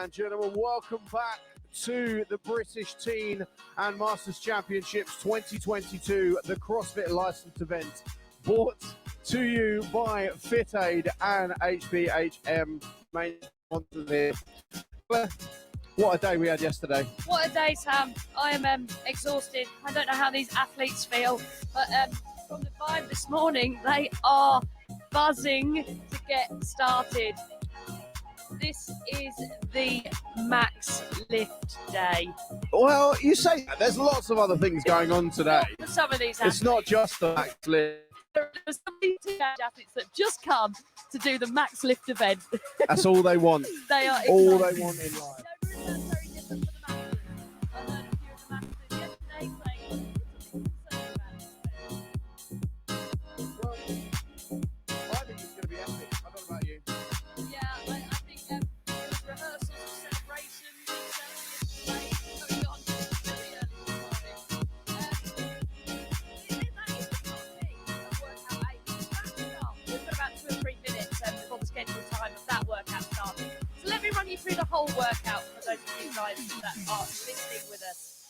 and gentlemen, welcome back to the British Teen and Masters Championships 2022, the CrossFit licensed event, brought to you by FitAid and HBHM. Main sponsors here. What a day we had yesterday. What a day, Sam. I am exhausted. I don't know how these athletes feel, but from the vibe this morning, they are buzzing to get started. This is the max lift day. Well, you say that. There's lots of other things going on today. For some of these athletes. It's not just the max lift. There's some of these teenage athletes that just come to do the max lift event. That's all they want. They are all excited. they want in life. That's very different for the masters. I heard a few of the masters yesterday saying I think it's going to be epic. I don't know about you. yeah, I think there was rehearsals, celebrations, yesterday, going on very early this morning. It is actually the workout 8. We've got about 2 or 3 minutes before the scheduled time of that workout starts. So let me run you through the whole workout for those of you guys that are listening with us.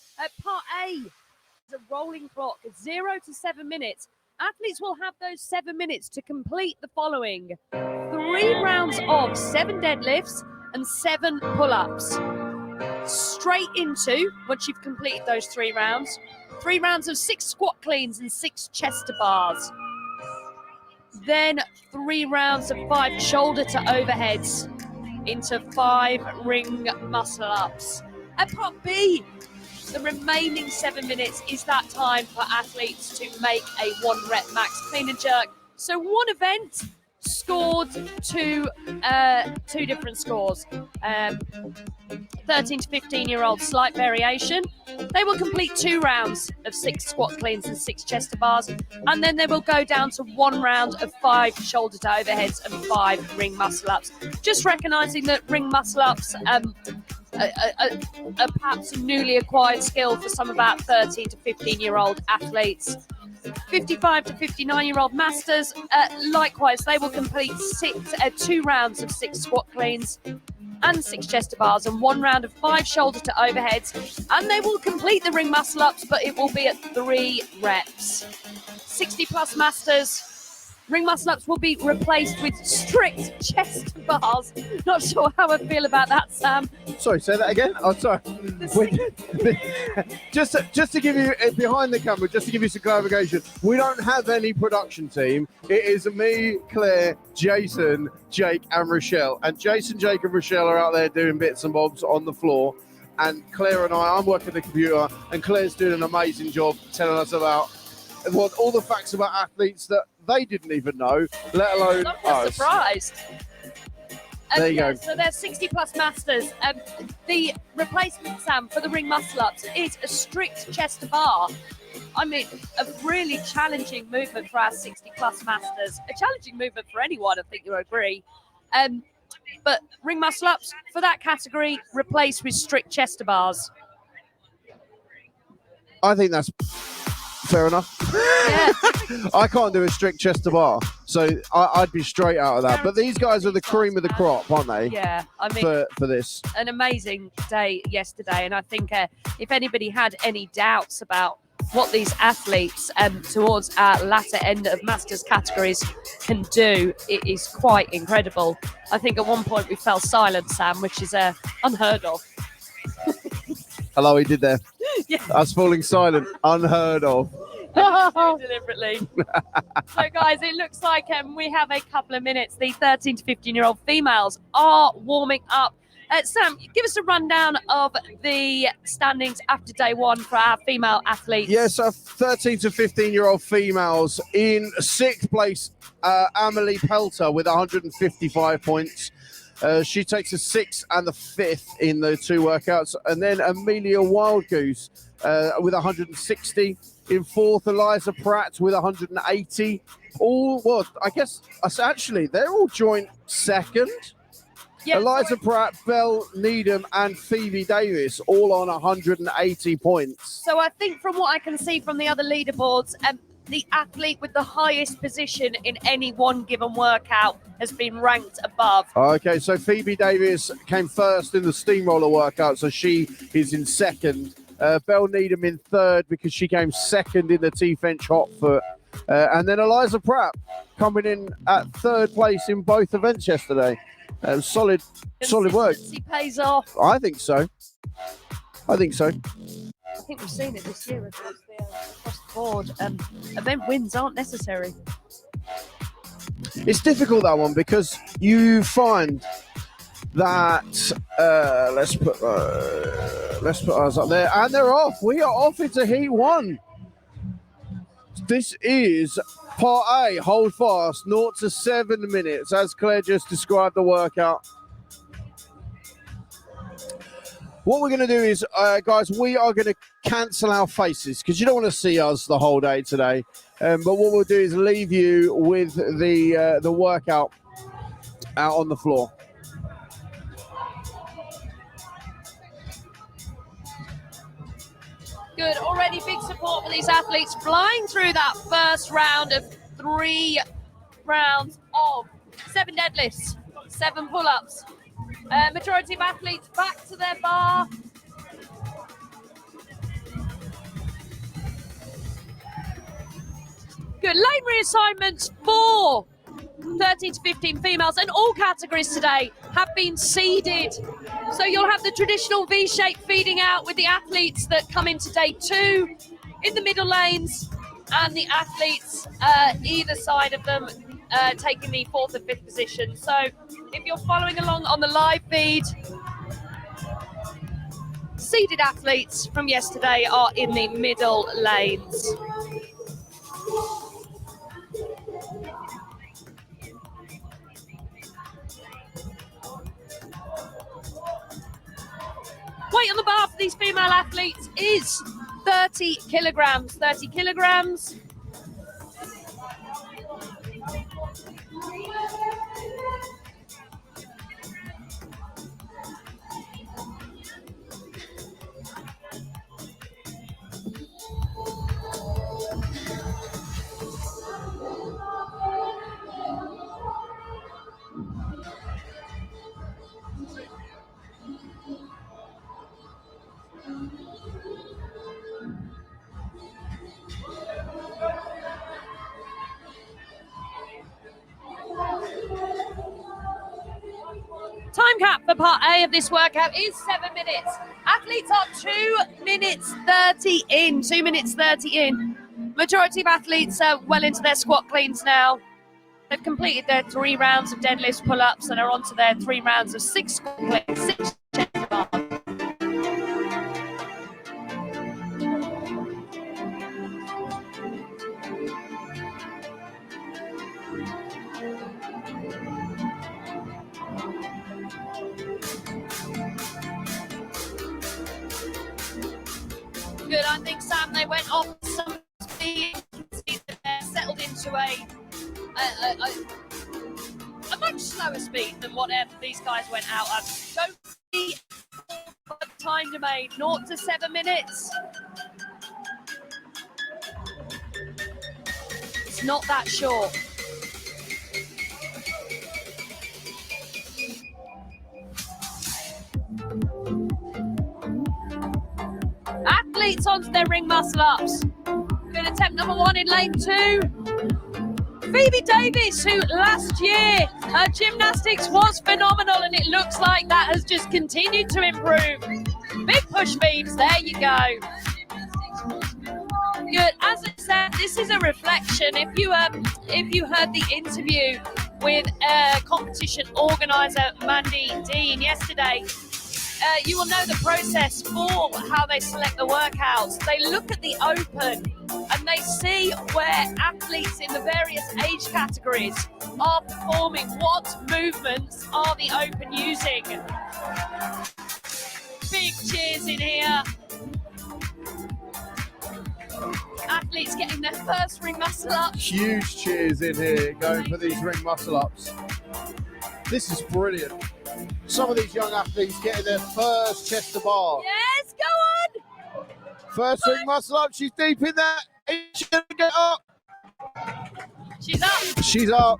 Part A is a rolling clock, 0 to 7 minutes. Athletes will have those 7 minutes to complete the following: 3 rounds of 7 deadlifts and 7 pull-ups. Straight into, once you've completed those 3 rounds, 3 rounds of 6 squat cleans and 6 chest to bars. Then 3 rounds of 5 shoulder to overheads into 5 ring muscle ups. At part B, the remaining 7 minutes is that time for athletes to make a 1 rep max clean and jerk. So one event scored two different scores. 13 to 15-year-old, slight variation. They will complete 2 rounds of 6 squat cleans and 6 chest to bars, and then they will go down to 1 round of 5 shoulder to overheads and 5 ring muscle ups. Just recognizing that ring muscle ups are perhaps a newly acquired skill for some of our 13 to 15-year-old athletes. 55 to 59-year-old masters, likewise, they will complete 2 rounds of 6 squat cleans and 6 chest to bars and 1 round of 5 shoulder to overheads, and they will complete the ring muscle ups, but it will be at 3 reps. 60 plus masters, ring muscle ups will be replaced with strict chest to bars. Not sure how I feel about that, Sam. Sorry, say that again. Oh, sorry. just to give you behind the camera, just to give you some clarification, we don't have any production team. It is me, Claire, Jason, Jake, and Rochelle. And Jason, Jake, and Rochelle are out there doing bits and bobs on the floor. And Claire and I'm working the computer, and Claire's doing an amazing job telling us about all the facts about athletes that they didn't even know, let alone I'm us. surprised. There you go. So there's 60 plus masters. The replacement, Sam, for the ring muscle ups is a strict chest to bar. I mean, a really challenging movement for our 60 plus masters. A challenging movement for anyone, I think you'll agree. But ring muscle ups for that category replaced with strict chest to bars. I think that's fair enough. Yeah. I can't do a strict chest to bar, so I'd be straight out of that. But these guys are the cream of the crop, aren't they? Yeah, I mean, for this. An amazing day yesterday, and I think if anybody had any doubts about what these athletes towards our latter end of masters categories can do, it is quite incredible. I think at one point we fell silent, Sam, which is unheard of. Hello, he did there. Yeah. Us falling silent, unheard of. Deliberately. So, guys, it looks like we have a couple of minutes. The 13 to 15-year-old females are warming up. Sam, give us a rundown of the standings after day 1 for our female athletes. Yes, our 13 to 15-year-old females. In 6th place, Amelie Pelter with 155 points. She takes the 6th and the 5th in the 2 workouts. And then Amelia Wildgoose with 160. In 4th, Eliza Pratt with 180. Actually, they're all joint 2nd. Yeah, Eliza Pratt, Belle Needham, and Phoebe Davis all on 180 points. So I think from what I can see from the other leaderboards, the athlete with the highest position in any one given workout has been ranked above. Okay, so Phoebe Davis came first in the steamroller workout, so she is in second. Belle Needham in third because she came second in the T-Fench hot foot. And then Eliza Pratt coming in at third place in both events yesterday. Solid work. Consistency pays off. I think so. I think we've seen it this year across the board. Event wins aren't necessary. It's difficult, that one, because you find that let's put ours up there, and they're off. We are off into heat one. This is part A, hold fast, 0 to 7 minutes, as Claire just described the workout. What we're going to do is, guys, we are going to cancel our faces because you don't want to see us the whole day today. But what we'll do is leave you with the workout out on the floor. Good, already big support for these athletes flying through that first round of 3 rounds of 7 deadlifts, 7 pull-ups. Majority of athletes back to their bar. Good, lane reassignments for 13 to 15 females, and all categories today have been seeded. So you'll have the traditional V-shape feeding out with the athletes that come into day 2 in the middle lanes, and the athletes either side of them taking the 4th and 5th position. So if you're following along on the live feed, seeded athletes from yesterday are in the middle lanes. Weight on the bar for these female athletes is 30 kilograms. 30 kilograms. Time cap for part A of this workout is 7 minutes. Athletes are 2 minutes 30 in. 2 minutes 30 in. Majority of athletes are well into their squat cleans now. They've completed their 3 rounds of deadlifts, pull-ups, and are on to their 3 rounds of 6 squat cleans, 6 chest bars. Good, I think, Sam, they went off some speed. They're settled into a much slower speed than whatever these guys went out at. Don't be the time domain, 0 to 7 minutes. It's not that short. Athletes onto their ring muscle ups. Good attempt number 1 in lane 2. Phoebe Davis, who last year her gymnastics was phenomenal, and it looks like that has just continued to improve. Big push feeds, there you go. Good, as I said, this is a reflection. If you heard the interview with competition organizer Mandy Dean yesterday, you will know the process for how they select the workouts. They look at the open and they see where athletes in the various age categories are performing. What movements are the open using? Big cheers in here. Athletes getting their first ring muscle ups. Huge cheers in here going for these ring muscle ups. This is brilliant. Some of these young athletes getting their first chest to bar. Yes, go on. First ring muscle up. She's deep in that. She's going to get up. She's up. She's up.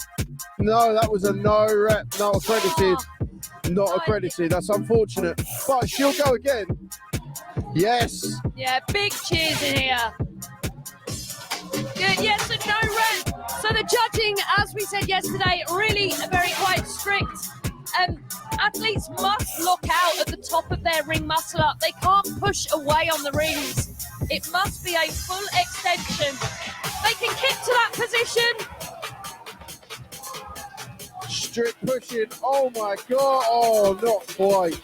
No, that was a no rep, not accredited. Oh, Not accredited. That's unfortunate. But she'll go again. Yes. yeah, big cheers in here. Good, yes, and no rep. So the judging, as we said yesterday, really very quite strict. Athletes must lock out at the top of their ring muscle up. They can't push away on the rings. It must be a full extension. They can kick to that position. Strict pushing. Oh my God. Oh, not quite.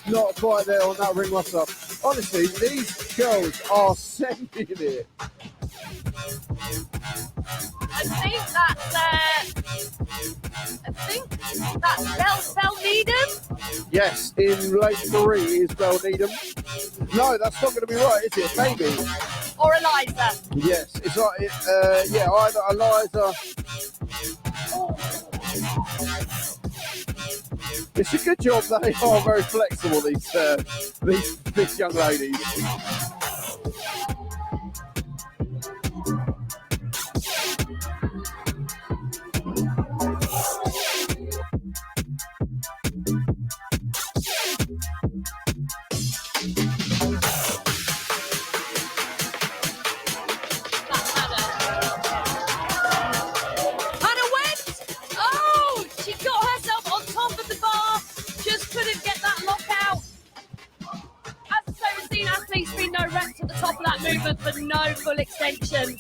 Not quite there on that ring muscle up. Honestly, these girls are sending it. I think that's Belle Needham. Yes, in lane 3 is Belle Needham. No, that's not going to be right, is it? Maybe. Or Eliza. Yes, it's like, yeah, either Eliza. It's a good job they are very flexible, these young ladies. Movement but no full extension.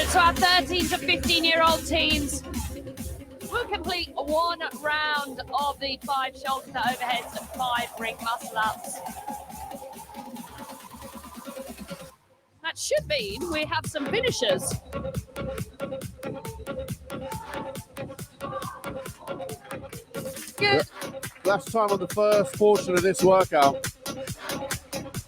So our 13 to 15-year-old teens will complete one round of the 5 shoulder to overheads and 5 ring muscle ups. That should mean we have some finishers. Good. Last time on the first portion of this workout.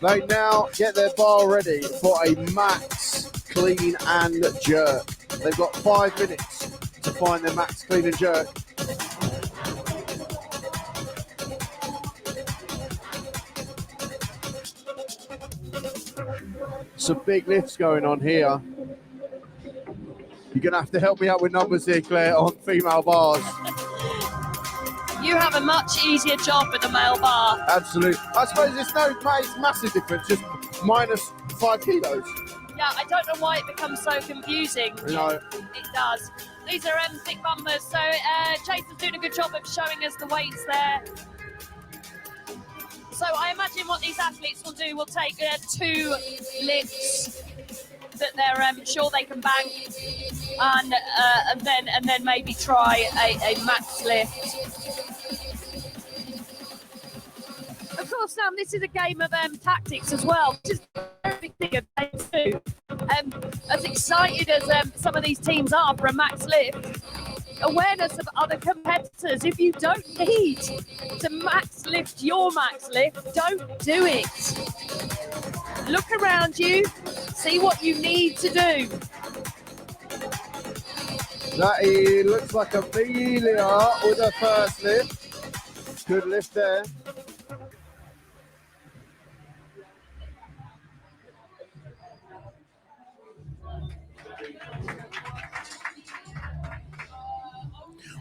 They now get their bar ready for a max clean and jerk. They've got 5 minutes to find their max clean and jerk. Some big lifts going on here. You're going to have to help me out with numbers here, Claire, on female bars. You have a much easier job with the male bar. Absolutely. I suppose there's no massive difference, just minus 5 kilos. Yeah, I don't know why it becomes so confusing. No. It does. These are thick bumpers, so Jason's doing a good job of showing us the weights there. So I imagine what these athletes will do will take 2 lifts that they're sure they can bank, and then maybe try a max lift. Of course, Sam, this is a game of tactics as well, which is a very big thing of game 2. As excited as some of these teams are for a max lift, awareness of other competitors. If you don't need to max lift your max lift, don't do it. Look around you, see what you need to do. That looks like Amelia with her first lift. Good lift there.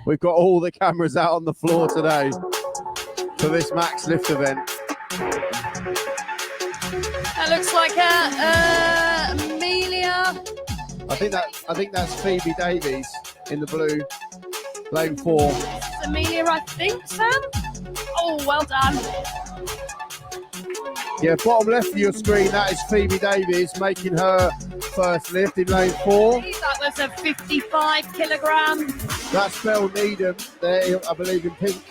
We've got all the cameras out on the floor today for this max lift event. That looks like Amelia. I think that's Phoebe Davies in the blue, lane 4. It's Amelia, I think, Sam. Oh, well done. Yeah, bottom left of your screen, that is Phoebe Davies making her first lift in lane 4. That was a 55 kilogram. That's Belle Needham there, I believe, in pink.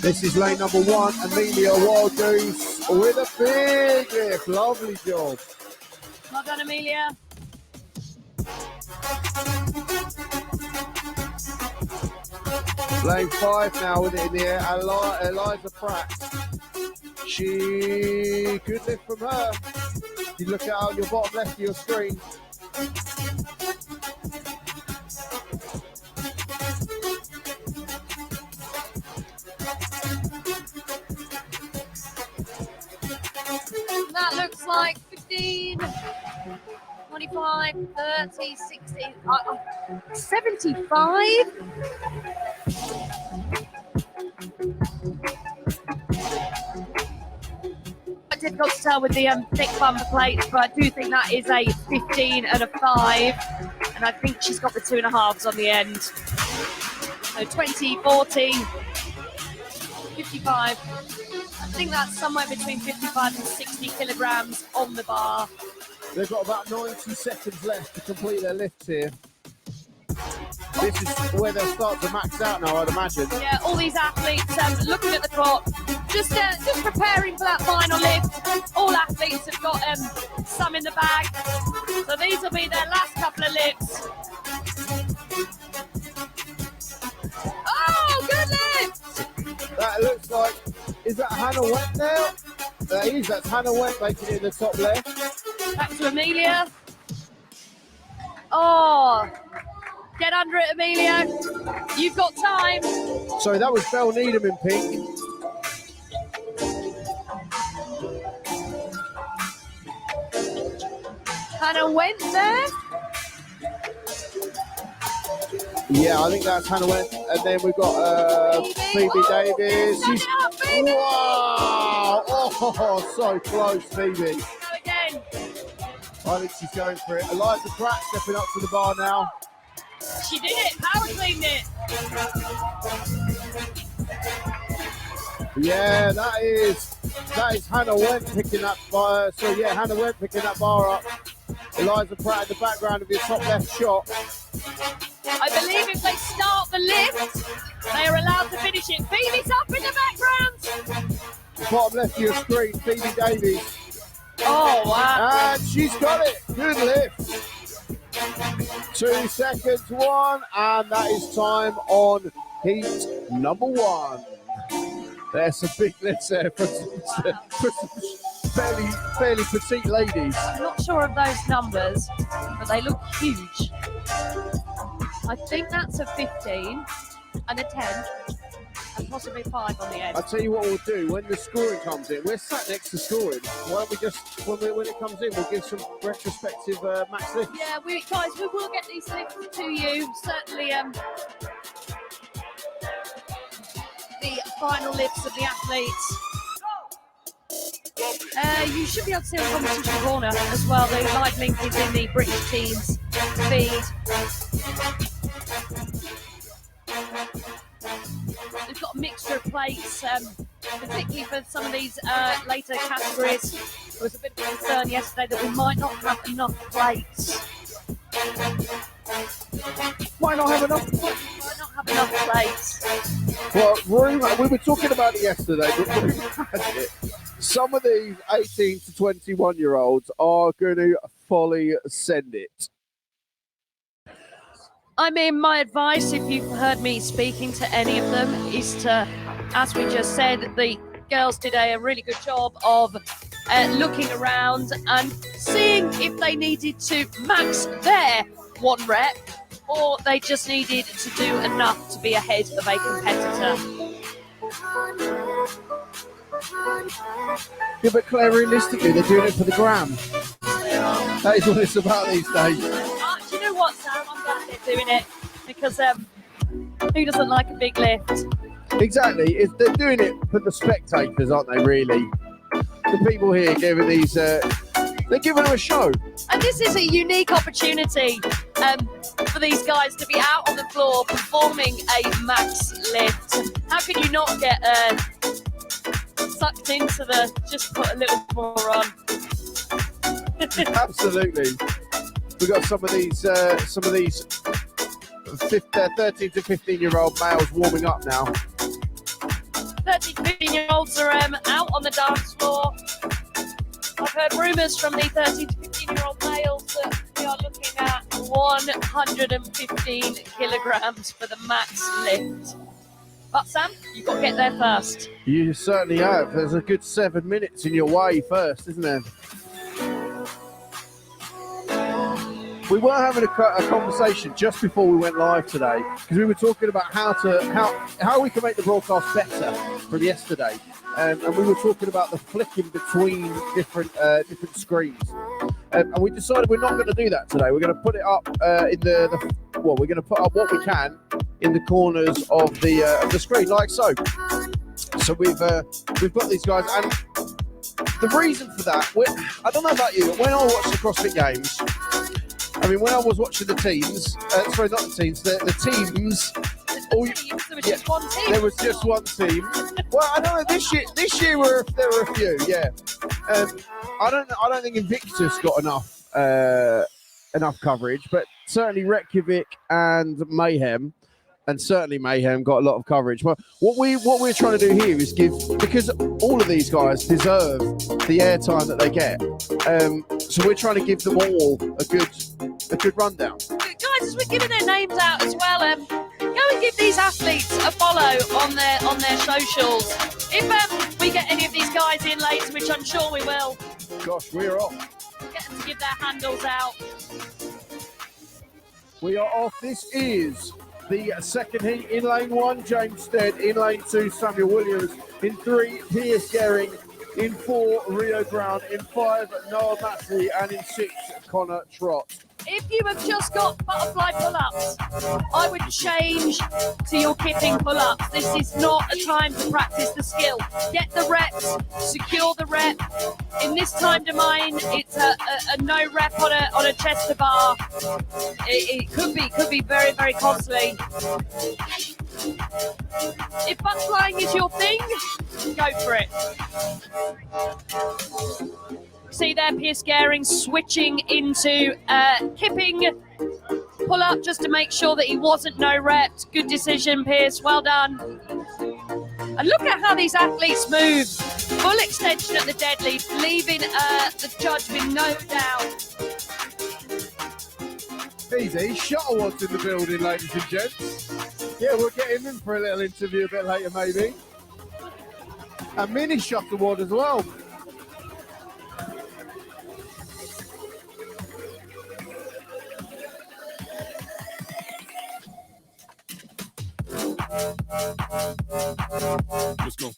This is lane number 1, Amelia Wild Goose with a big lift. Lovely job. Well done, Amelia. Lane 5 now with it in the air. Eliza Pratt. Good lift from her. You look out on your bottom left of your screen. That looks like 15, 25, 30, 60, 75. Quite difficult to tell with the thick bumper plates, but I do think that is a 15 and a 5. And I think she's got the 2.5s on the end. So 20, 40, 55. I think that's somewhere between 55 and 60 kilograms on the bar. They've got about 90 seconds left to complete their lifts here. This is where they'll start to max out now, I'd imagine. Yeah, all these athletes looking at the clock, just preparing for that final lift. All athletes have got some in the bag, so these will be their last couple of lifts. Oh, good lift! That looks like, is that Hannah Went there? That is, that's Hannah Went making it in the top left. Back to Amelia. Oh, get under it, Amelia. You've got time. Sorry, that was Belle Needham in pink. Hannah went there. Yeah, I think that's Hannah Went. And then we've got Phoebe Davis. Suck it up, Phoebe. Wow! Oh, so close, Phoebe. Go again. I think she's going for it. Eliza Pratt stepping up to the bar now. She did it. Power cleaned it. Yeah, that is Hannah Went picking that bar. So yeah, Hannah Went picking that bar up. Eliza Pratt in the background of your top left shot. I believe if they start the lift, they are allowed to finish it. Phoebe's up in the background. Bottom left of your screen, Phoebe Davies. Oh, wow. And she's got it. Good lift. 2 seconds, 1, and that is time on heat number 1. There's some big lifts there for some fairly petite ladies. I'm not sure of those numbers, but they look huge. I think that's a 15 and a 10 and possibly 5 on the end. I'll tell you what we'll do when the scoring comes in. We're sat next to scoring. Why don't we just, when it comes in, we'll give some retrospective max lifts. Yeah, guys, we will get these lifts to you. Certainly, the final lifts of the athletes. You should be able to see on Competition Corner as well. The live link is in the British team's feed. We've got a mixture of plates, particularly for some of these later categories. There was a bit of a concern yesterday that we might not have enough plates. Why not have enough? Might not have enough plates. Well, we were talking about it yesterday, but had it. Some of these 18 to 21-year-olds are going to fully send it. I mean, my advice, if you've heard me speaking to any of them, is to, as we just said, the girls did a really good job of looking around and seeing if they needed to max their 1 rep or they just needed to do enough to be ahead of a competitor. Yeah, but Claire, realistically, they're doing it for the gram. That is what it's about these days. Do you know what, Sam? I'm glad they're doing it because who doesn't like a big lift? Exactly. They're doing it for the spectators, aren't they, really? The people here giving these, they're giving them a show. And this is a unique opportunity for these guys to be out on the floor performing a max lift. How can you not get sucked into just put a little more on? Absolutely. We've got some of these 13 to 15-year-old males warming up now. 13 to 15-year-olds are out on the dance floor. I've heard rumours from the 13 to 15-year-old males that we are looking at 115 kilograms for the max lift. But Sam, you've got to get there first. You certainly have. There's a good 7 minutes in your way first, isn't there? We were having a conversation just before we went live today because we were talking about how we can make the broadcast better from yesterday, and we were talking about the flicking between different screens, and we decided we're not going to do that today. We're going to put it up we're going to put up what we can in the corners of the screen, like so. So we've got these guys, and the reason for that, I don't know about you, but when I watch the CrossFit Games. I mean, when I was watching the teams, sorry, not the teams, the teams. There was just one team. There was just one team. Well, I don't know. This year there were a few. Yeah. I don't think Invictus got enough coverage, but certainly Reykjavik and Mayhem. And certainly Mayhem got a lot of coverage. But what we're trying to do here is because all of these guys deserve the airtime that they get. So we're trying to give them all a good rundown. Guys, as we're giving their names out as well, go and give these athletes a follow on their socials. If we get any of these guys in later, which I'm sure we will. Gosh, we're off. Get them to give their handles out. We are off. This is the second heat. In lane 1, James Stead. In lane 2, Samuel Williams. In 3, Piers Gehring. In 4, Rio Brown. In 5, Noah Massey. And in 6, Connor Trott. If you have just got butterfly pull-ups, I would change to your kipping pull-ups. This is not a time to practice the skill. Get the reps, secure the rep. In this time to mine, it's a no rep on a chest to bar. It could be very, very costly. If butt flying is your thing, go for it. See there, Piers Gehring switching into kipping pull-up just to make sure that he wasn't no reps. Good decision, Piers. Well done. And look at how these athletes move. Full extension at the deadlift, leaving the judge with no doubt. Easy. Shuttleworth's in the building, ladies and gents. Yeah, we'll get him in for a little interview a bit later, maybe. And Mini Shuttleworth as well. Let's go.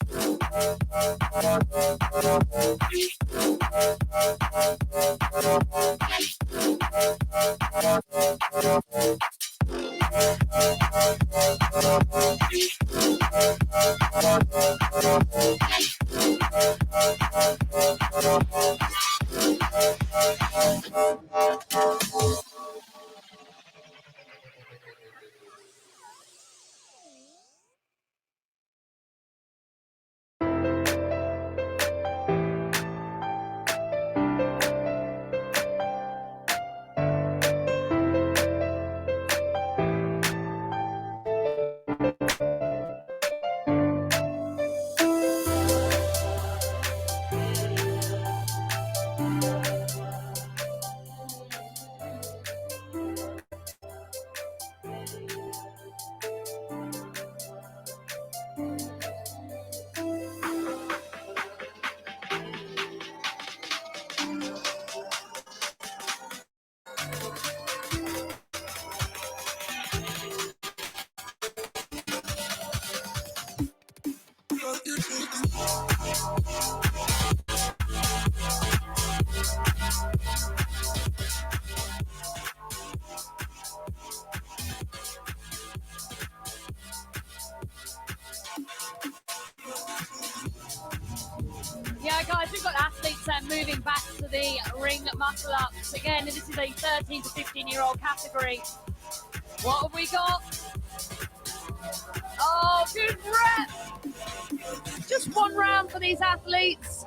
Yeah, guys, we've got athletes moving back to the ring muscle ups. Again, this is a 13 to 15-year-old category. What have we got? Oh, good rep. Just one round for these athletes.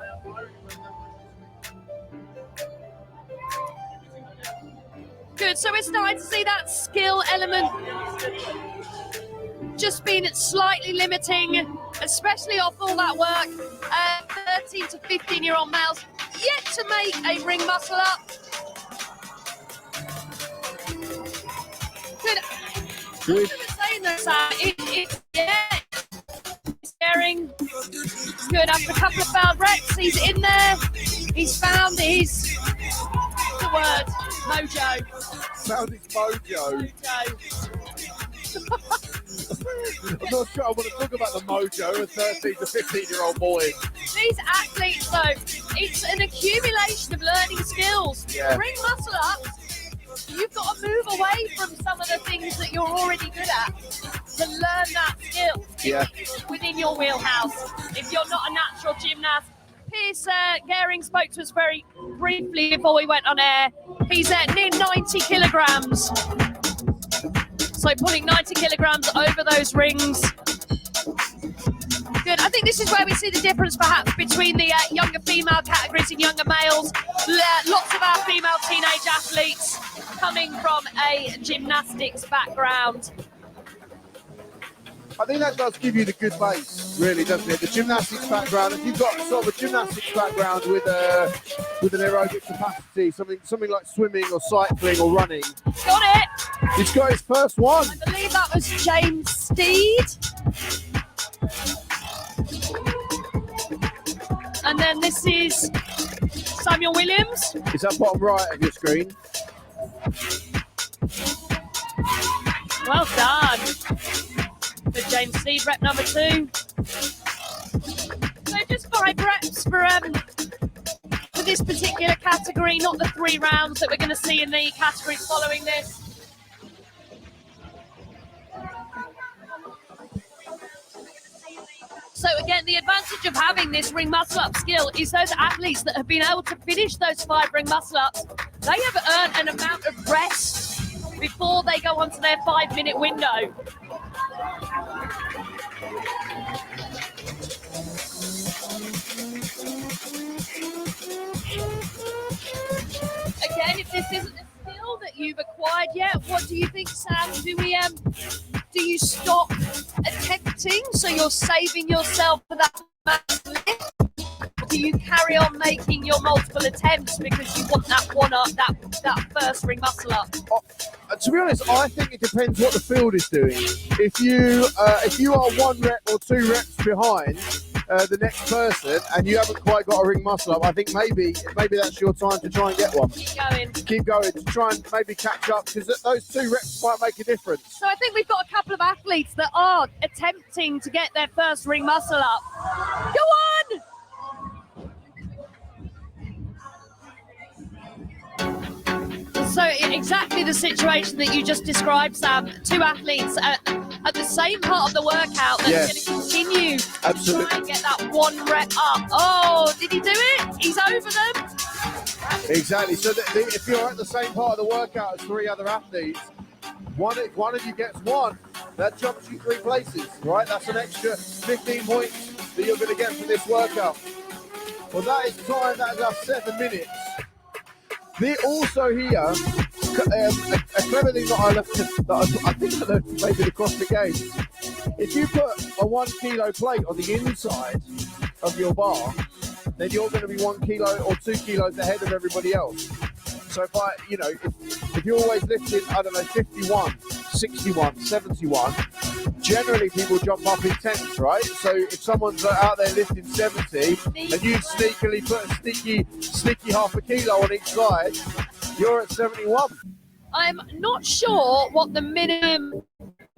Good, so we're starting to see that skill element just been slightly limiting, especially off all that work. 13 to 15-year-old males yet to make a ring muscle up. Good. Good. I was saying that, Sam, it's Gehring. Good. After a couple of failed reps, he's in there. He's found his, the word, mojo. Found his mojo. I'm not sure I want to talk about the mojo of a 13 to 15-year-old boy. These athletes, though, it's an accumulation of learning skills. Yeah. Ring muscle up. You've got to move away from some of the things that you're already good at to learn that skill. Yeah. It's within your wheelhouse. If you're not a natural gymnast, Piers Gehring spoke to us very briefly before we went on air. He's at near 90 kilograms. So putting 90 kilograms over those rings. Good. I think this is where we see the difference perhaps between the younger female categories and younger males. Lots of our female teenage athletes coming from a gymnastics background. I think that does give you the good base, really, doesn't it? The gymnastics background. If you've got sort of a gymnastics background with an aerobic capacity, something like swimming or cycling or running. Got it. He's got his first one. I believe that was James Steed. And then this is Samuel Williams. Is that bottom right of your screen? Well done. For James Steed, rep number 2. So just 5 reps for this particular category, not the 3 rounds that we're going to see in the categories following this. So again, the advantage of having this ring muscle up skill is those athletes that have been able to finish those 5 ring muscle ups, they have earned an amount of rest before they go onto their 5-minute window. Again, if this isn't a skill that you've acquired yet, what do you think, Sam? Do you stop attempting so you're saving yourself for that max lift? Or do you carry on making your multiple attempts because you want that one up, that first ring muscle up? To be honest, I think it depends what the field is doing. If you are 1 rep or 2 reps behind the next person and you haven't quite got a ring muscle up, I think maybe that's your time to try and get one. Keep going to try and maybe catch up, because those 2 reps might make a difference. So I think we've got a couple of athletes that are attempting to get their first ring muscle up. Go on! So exactly the situation that you just described, Sam. 2 athletes at the same part of the workout that are going to continue to try and get that 1 rep up. Oh, did he do it? He's over them. Exactly. So if you're at the same part of the workout as 3 other athletes, if one of you gets 1, that jumps you 3 places, right? That's an extra 15 points that you're going to get from this workout. Well, that is time. That is our 7 minutes. Also here, a clever thing that I think I learned maybe across the game. If you put a 1 kilo plate on the inside of your bar, then you're going to be 1 kilo or 2 kilos ahead of everybody else. So if you're always lifting, 51, 61, 71, generally people jump up in 10s, right? So if someone's out there lifting 70 and you sneakily put a sneaky half a kilo on each side, you're at 71. I'm not sure what the minimum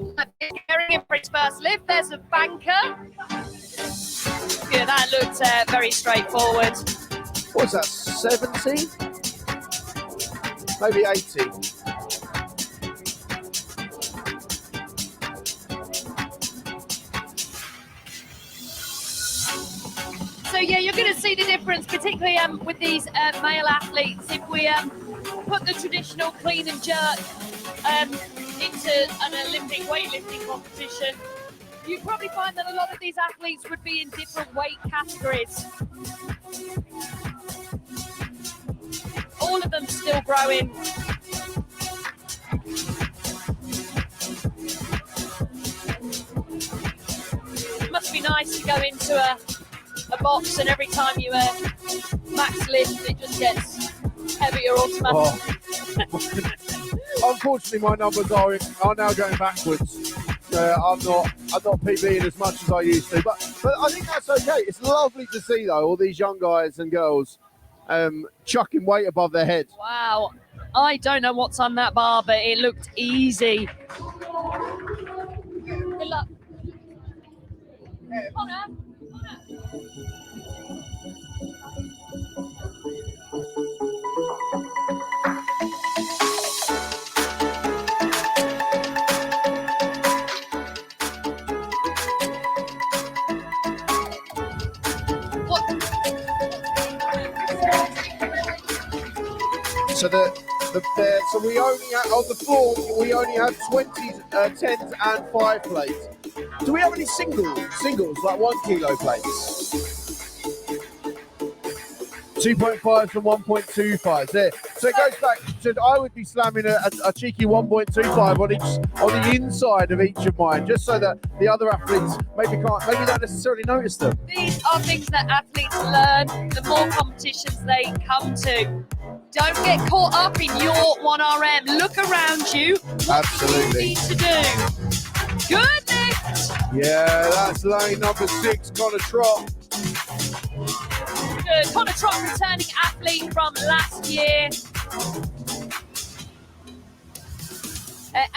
Gehring for his first lift. There's a banker. Yeah, that looked very straightforward. What's that, 70? Maybe 80. So yeah, you're going to see the difference, particularly with these male athletes. If we put the traditional clean and jerk into an Olympic weightlifting competition, you'd probably find that a lot of these athletes would be in different weight categories. All of them still growing. be nice to go into a box and every time you max lift, it just gets heavier automatically. Unfortunately, my numbers are now going backwards. I'm not PBing as much as I used to, but I think that's okay. It's lovely to see though all these young guys and girls chucking weight above their head. Wow. I don't know what's on that bar, but it looked easy. Good luck. Connor. So we only have, on the floor we only have 20s, 10s and 5 plates. Do we have any singles like 1 kilo plates? 2.5s and 1.25s there. So it goes back to I would be slamming a cheeky 1.25 on the inside of each of mine, just so that the other athletes maybe don't necessarily notice them. These are things that athletes learn the more competitions they come to. Don't get caught up in your 1RM. Look around you. What Absolutely. do you need to do? Good lift. Yeah, that's lane number 6, Connor Trott. Good. Connor Trott, returning athlete from last year.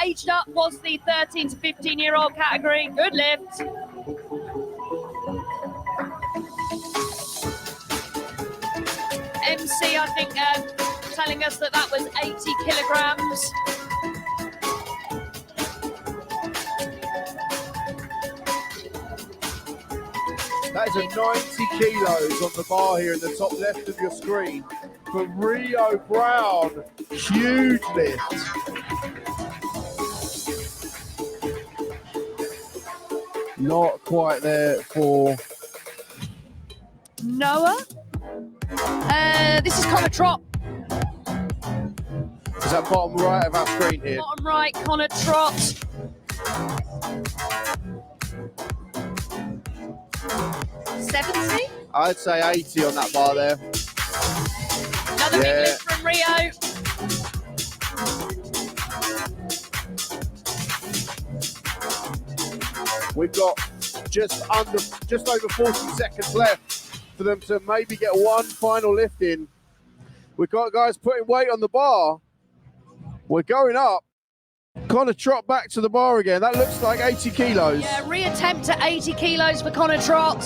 Aged up was the 13 to 15-year-old category. Good lift. MC, I think, telling us that was 80 kilograms. That is a 90 kilos on the bar here in the top left of your screen for Rio Brown. Huge lift. Not quite there for Noah. This is Connor Trott. Is that bottom right of our screen here? Bottom right, Connor Trott. 70? I'd say 80 on that bar there. Another big lift from Rio. We've got just over 40 seconds left for them to maybe get one final lift in. We've got guys putting weight on the bar. We're going up. Connor Trott back to the bar again. That looks like 80 kilos. Yeah, reattempt at 80 kilos for Connor Trott.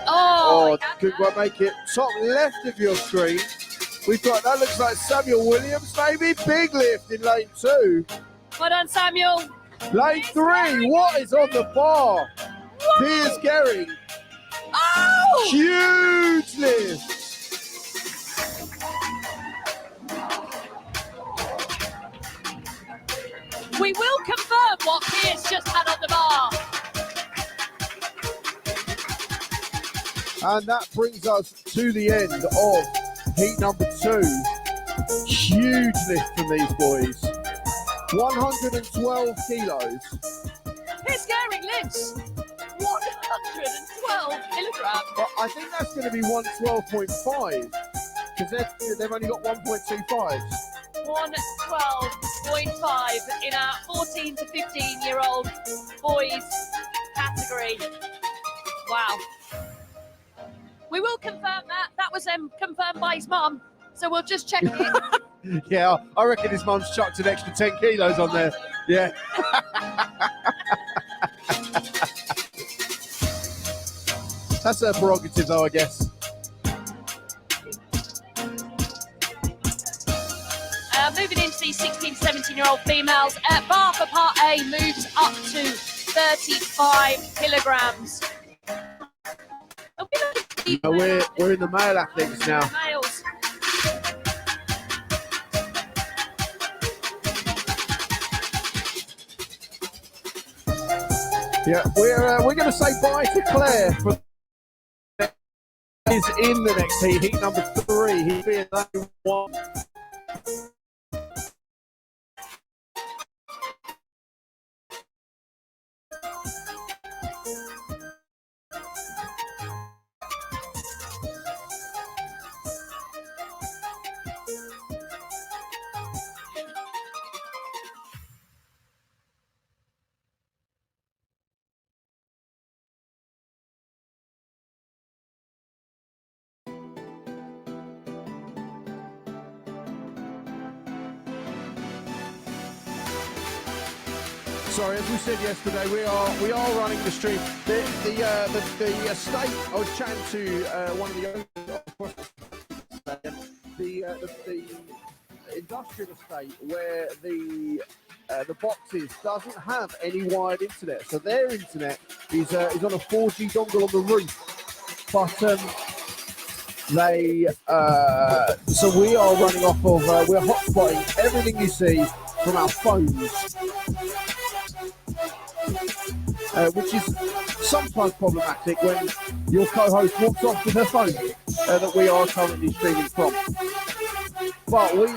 Oh, good one, make it top left of your screen. We've got, that looks like Samuel Williams, maybe. Big lift in lane 2. Well done, Samuel. Lane 3, what is on the bar? Whoa. Piers Gehring. Oh! Huge lift. We will confirm what Piers just had on the bar. And that brings us to the end of heat number 2. Huge lift from these boys. 112 kilos. Piers Gehring lifts 112 kilograms. But I think that's going to be 112.5 because they've only got 1.25s. 112.5 in our 14 to 15-year-old boys category. Wow. We will confirm that. That was confirmed by his mum, so we'll just check it. Yeah, I reckon his mum's chucked an extra 10 kilos on there. Yeah. That's her prerogative, though, I guess. Moving into the 16 to 17-year-old females, bar for part A moves up to 35 kilograms. We're in the male athletes now. Males. Yeah, we're going to say bye to Claire. Is in the next heat number 3. He's being lane 1. Sorry, as we said yesterday, we are running the stream. The estate. I was chatting to one of the owners of the industrial estate where the boxes doesn't have any wired internet, so their internet is on a 4G dongle on the roof. But so we are running off of we're hotspotting everything you see from our phones. Which is sometimes problematic when your co-host walks off with her phone that we are currently streaming from. But we're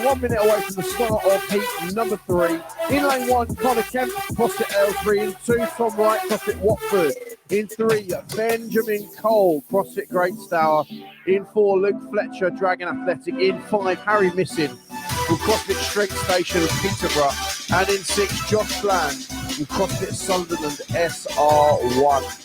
1 minute away from the start of heat number 3. In lane 1, Connor Kemp, CrossFit Aylesbury. In 2, Tom Wright, CrossFit Watford. In 3, Benjamin Cole, CrossFit Great Stour. In 4, Luke Fletcher, Dragon Athletic. In 5, Harry Missing from CrossFit Strength Station of Peterborough. And in 6, Josh Bland from CrossFit Sunderland SR1.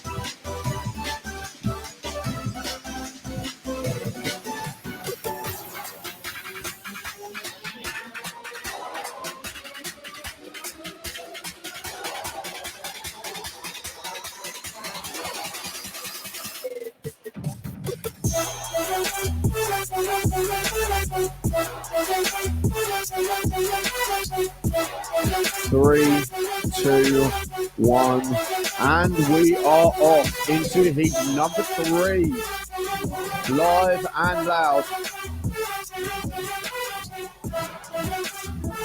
Three, two, one, and we are off into heat number 3. Live and loud.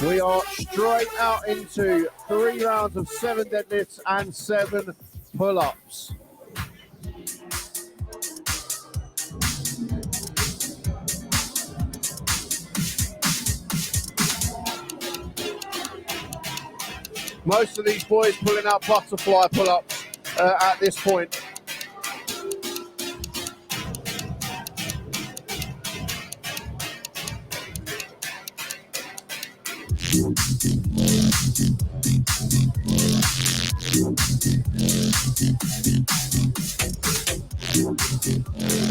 We are straight out into 3 rounds of 7 deadlifts and 7 pull-ups. Most of these boys pulling out butterfly pull-ups at this point.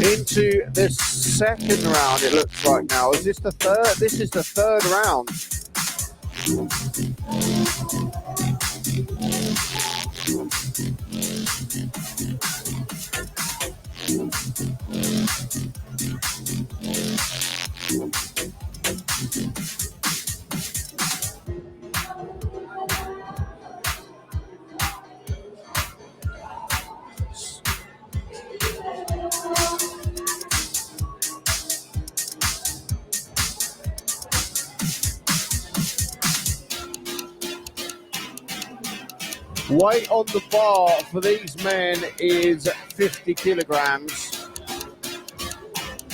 Into the second round, it looks like now. Is this the third? This is the third round. Weight on the bar for these men is 50 kilograms.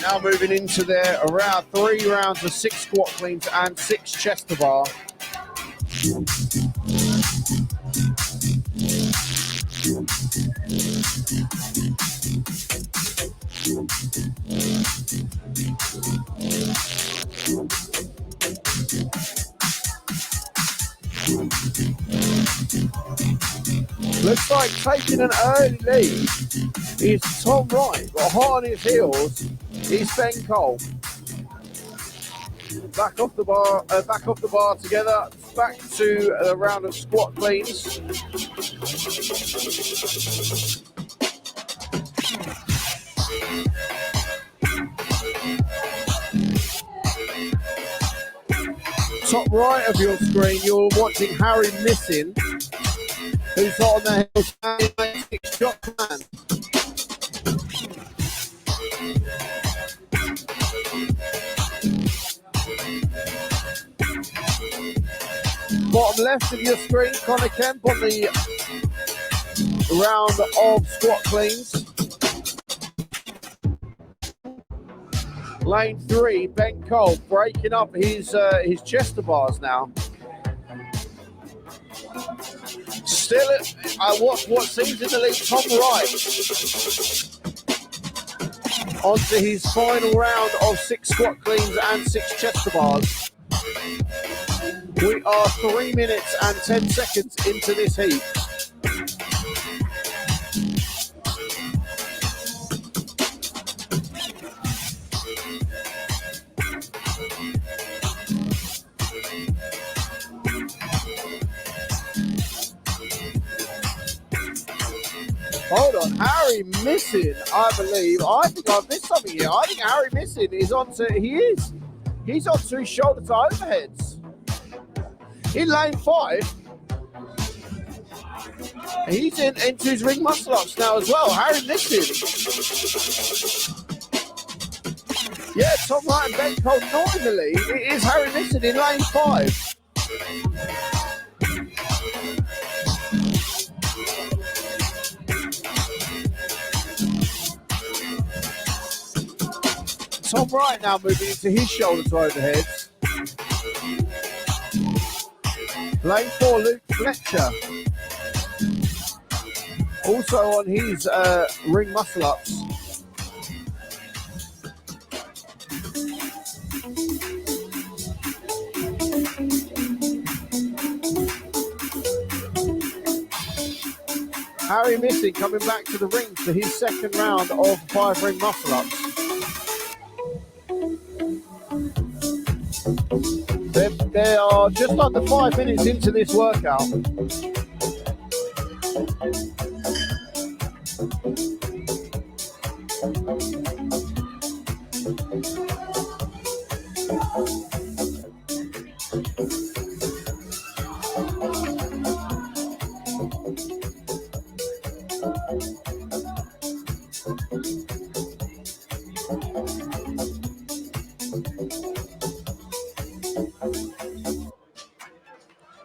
Now moving into their around 3 rounds of 6 squat cleans and 6 chest to bar. Looks like taking an early lead is Tom Wright, but hot on his heels is Ben Cole. Back off the bar together, back to a round of squat cleans. Top right of your screen, you're watching Harry Missing, who's on the heels and makes shot plan. Bottom left of your screen, Connor Kemp on the round of squat cleans. Lane 3, Ben Cole breaking up his chest to bars now. Still, what seems in the lead, Tom Wright. Onto his final round of 6 squat cleans and 6 chest to bars. We are 3 minutes and 10 seconds into this heat. Hold on, Harry Missing, I believe. I think I've missed something here. I think Harry Missing is onto. He's onto his shoulder to overheads in lane 5. He's into his ring muscle ups now as well. Harry Missing. Yeah, Tom Wright and Ben Cole not in the lead. It is Harry Missing in lane 5. Tom Wright now moving into his shoulder to overheads. Lane 4, Luke Fletcher. Also on his ring muscle ups. Harry Missing coming back to the ring for his second round of 5 ring muscle ups. They are just under 5 minutes into this workout.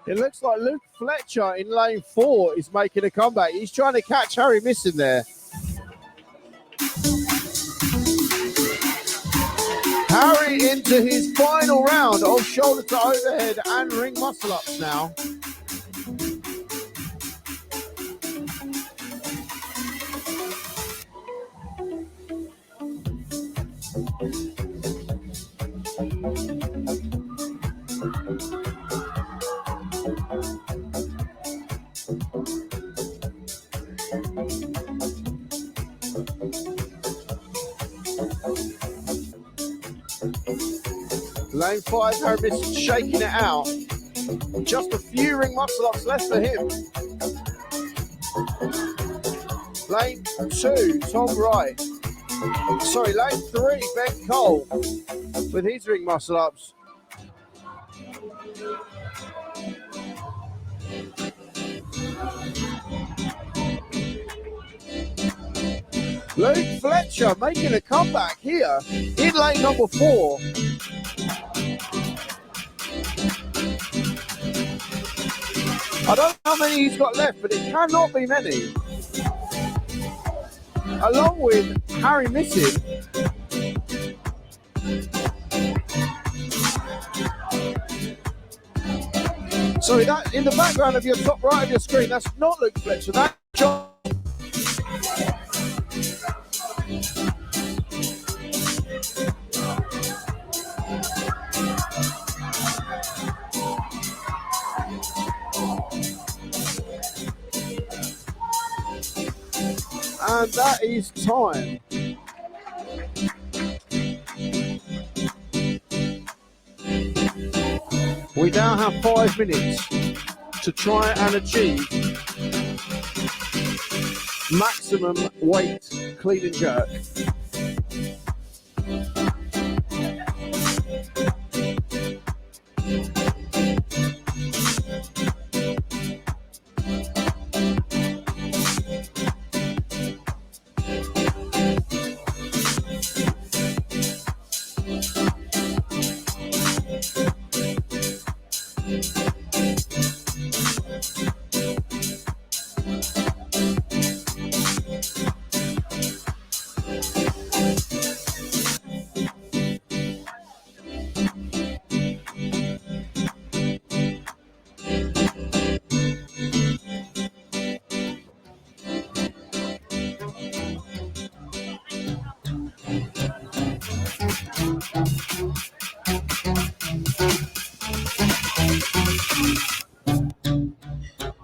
It looks like Luke Fletcher in lane 4 is making a comeback. He's trying to catch Harry Missing there. Harry into his final round of shoulder to overhead and ring muscle ups now. Lane 5, Harry Missing shaking it out. Just a few ring muscle ups left for him. Lane 2, Tom Wright. Sorry, lane 3, Ben Cole with his ring muscle ups. Luke Fletcher making a comeback here in lane number 4. I don't know how many he's got left, but it cannot be many. Along with Harry Missing. Sorry, that in the background of your top right of your screen, that's not Luke Fletcher, that's John. And that is time. We now have 5 minutes to try and achieve maximum weight clean and jerk.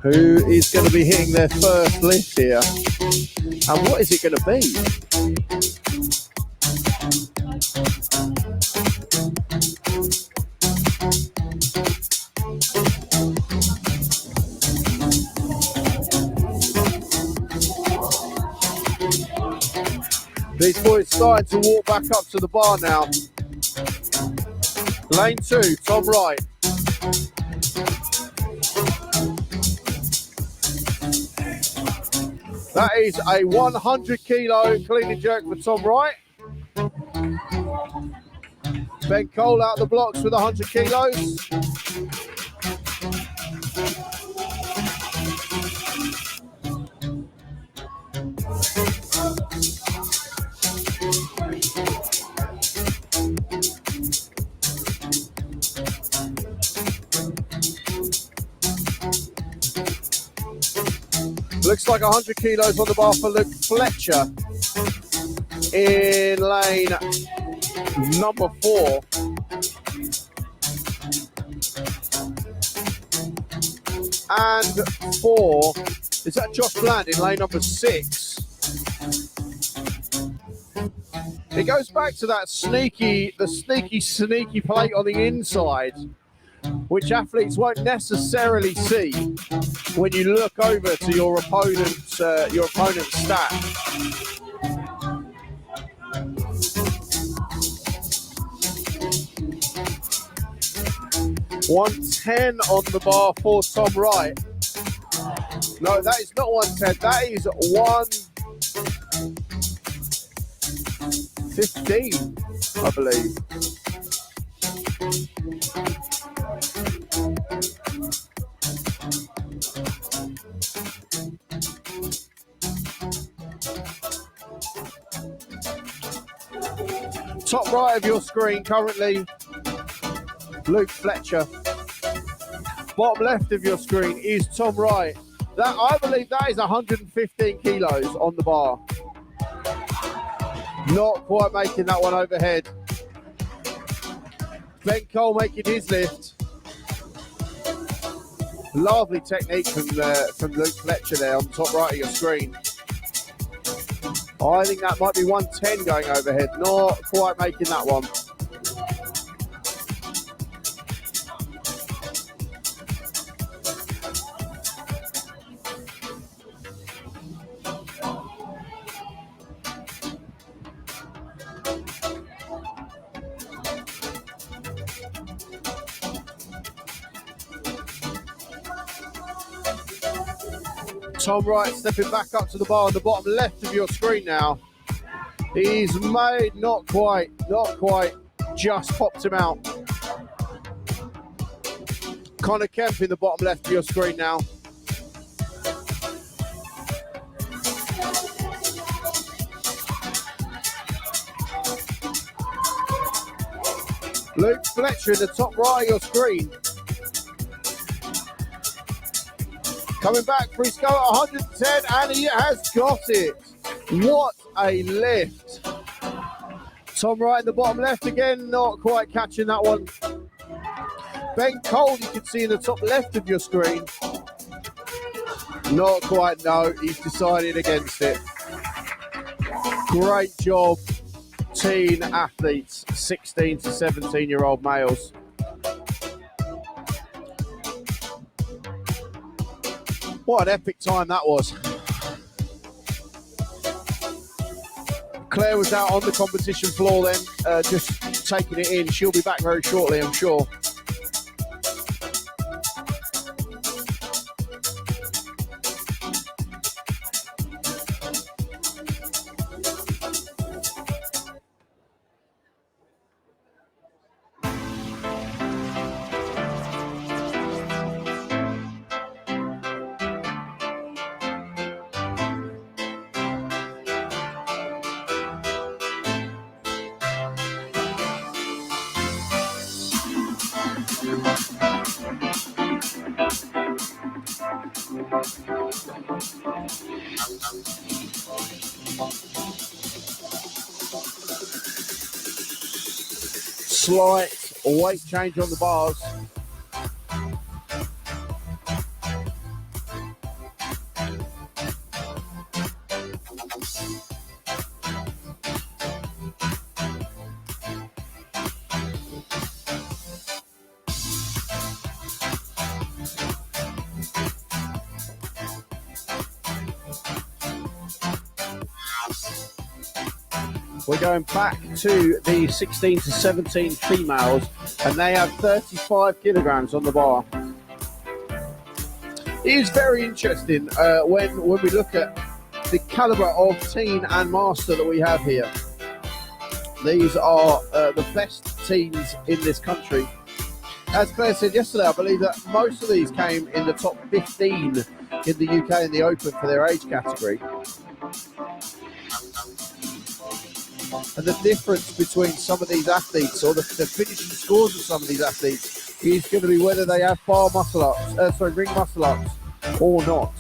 Who is going to be hitting their first lift here? And what is it going to be? These boys starting to walk back up to the bar now. Lane 2, Tom Wright. That is a 100 kilo clean and jerk for Tom Wright. Ben Cole out the blocks with 100 kilos. Looks like 100 kilos on the bar for Luke Fletcher in lane number 4. And 4, is that Josh Bland in lane number 6? It goes back to that sneaky plate on the inside, which athletes won't necessarily see when you look over to your opponent's stat. $110 on the bar for Tom Wright. No, that is not 110. That is 115, I believe. Top right of your screen currently, Luke Fletcher. Bottom left of your screen is Tom Wright. That, I believe that is 115 kilos on the bar. Not quite making that one overhead. Ben Cole making his lift. Lovely technique from Luke Fletcher there on the top right of your screen. I think that might be 110 going overhead. Not quite making that one. Tom Wright stepping back up to the bar on the bottom left of your screen now. He's made not quite, just popped him out. Connor Kemp in the bottom left of your screen now. Luke Fletcher in the top right of your screen. Coming back for his go at 110, and he has got it. What a lift. Tom Wright in the bottom left again, not quite catching that one. Ben Cole, you can see in the top left of your screen. Not quite, no, he's decided against it. Great job, teen athletes, 16 to 17-year-old males. What an epic time that was. Claire was out on the competition floor then, just taking it in. She'll be back very shortly, I'm sure. Slight weight change on the bars. We're going back to the 16 to 17 females, and they have 35 kilograms on the bar. It is very interesting when we look at the caliber of teen and master that we have here. These are the best teens in this country. As Claire said yesterday, I believe that most of these came in the top 15 in the UK in the Open for their age category. And the difference between some of these athletes, or the finishing scores of some of these athletes, is going to be whether they have ring muscle ups or not.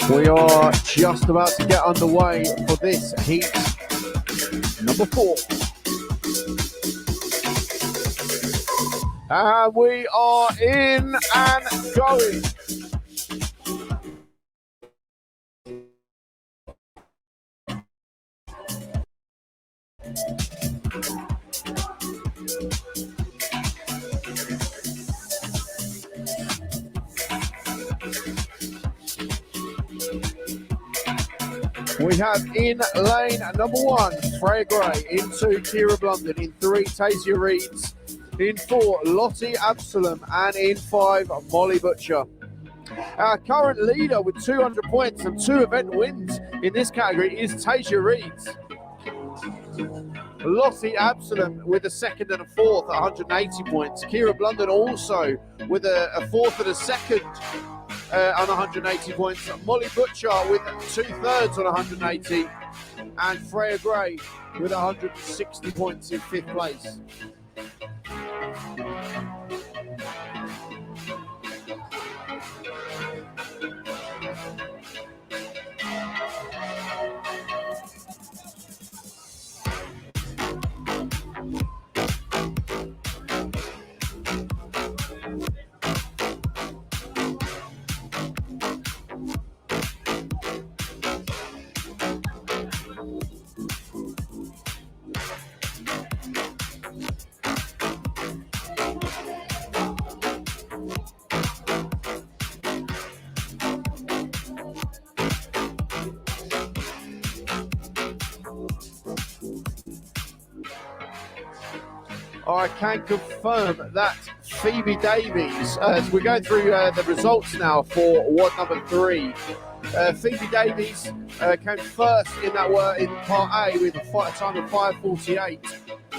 We are just about to get underway for this heat number 4. And we are in and going. We have in lane number 1, Freya Gray. In 2, Kira Blunden. In 3, Tasia Reeds. In 4, Lottie Absalom. And in 5, Molly Butcher. Our current leader with 200 points and 2 event wins in this category is Tasia Reeds. Lottie Absalom with a 2nd and a 4th at 180 points. Kira Blunden also with a 4th and a 2nd on 180 points. Molly Butcher with 2/3 on 180. And Freya Gray with 160 points in 5th place. I can confirm that Phoebe Davies, as we're going through the results now for ward number 3, Phoebe Davies came first in that in part A with a time of 5:48.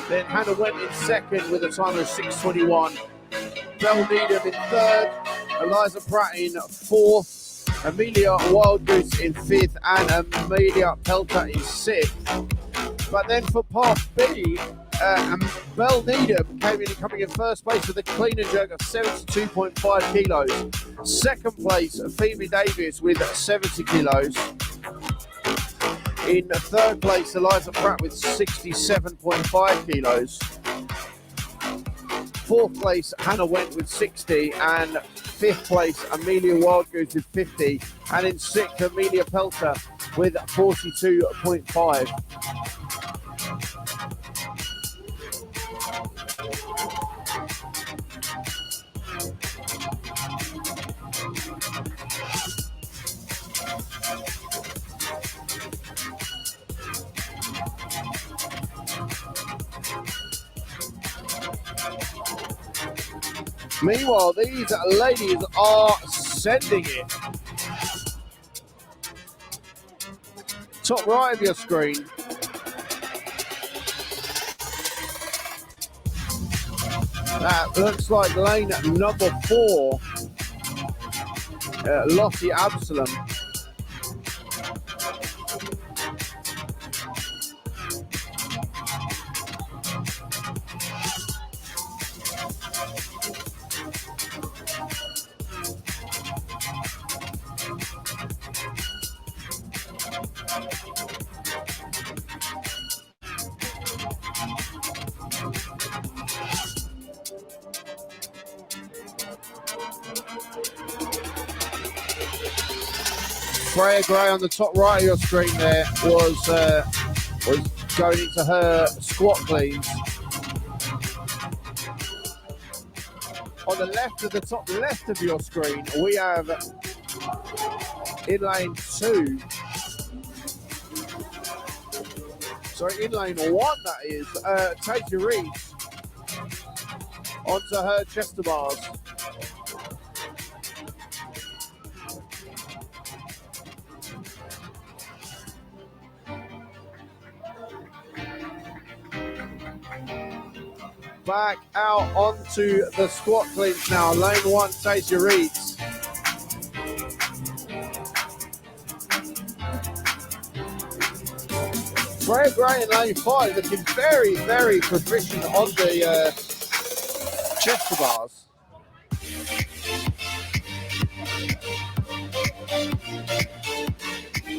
Then Hannah went in second with a time of 6:21. Belle Needham in third, Eliza Pratt in fourth, Amelia Wildgoose in fifth, and Amelia Pelter in sixth. But then for part B, Belle Needham coming in first place with a clean and jerk of 72.5 kilos. Second place, Phoebe Davies with 70 kilos. In third place, Eliza Pratt with 67.5 kilos. Fourth place, Hannah Went with 60, and fifth place, Amelia Wildgoose with 50, and in sixth, Amelia Pelter with 42.5. Meanwhile, these ladies are sending it. Top right of your screen. That looks like lane number 4, Lottie Absalom. Freya Gray on the top right of your screen there was going into her squat cleans. On the left of the top left of your screen, we have in lane 2. Sorry, in lane 1 that is, Tasia Reeves onto her chester bars. Back out onto the squat cleans now. Lane 1, Tasia Reeves. Freya Gray in lane 5 looking very, very proficient on the chester bars.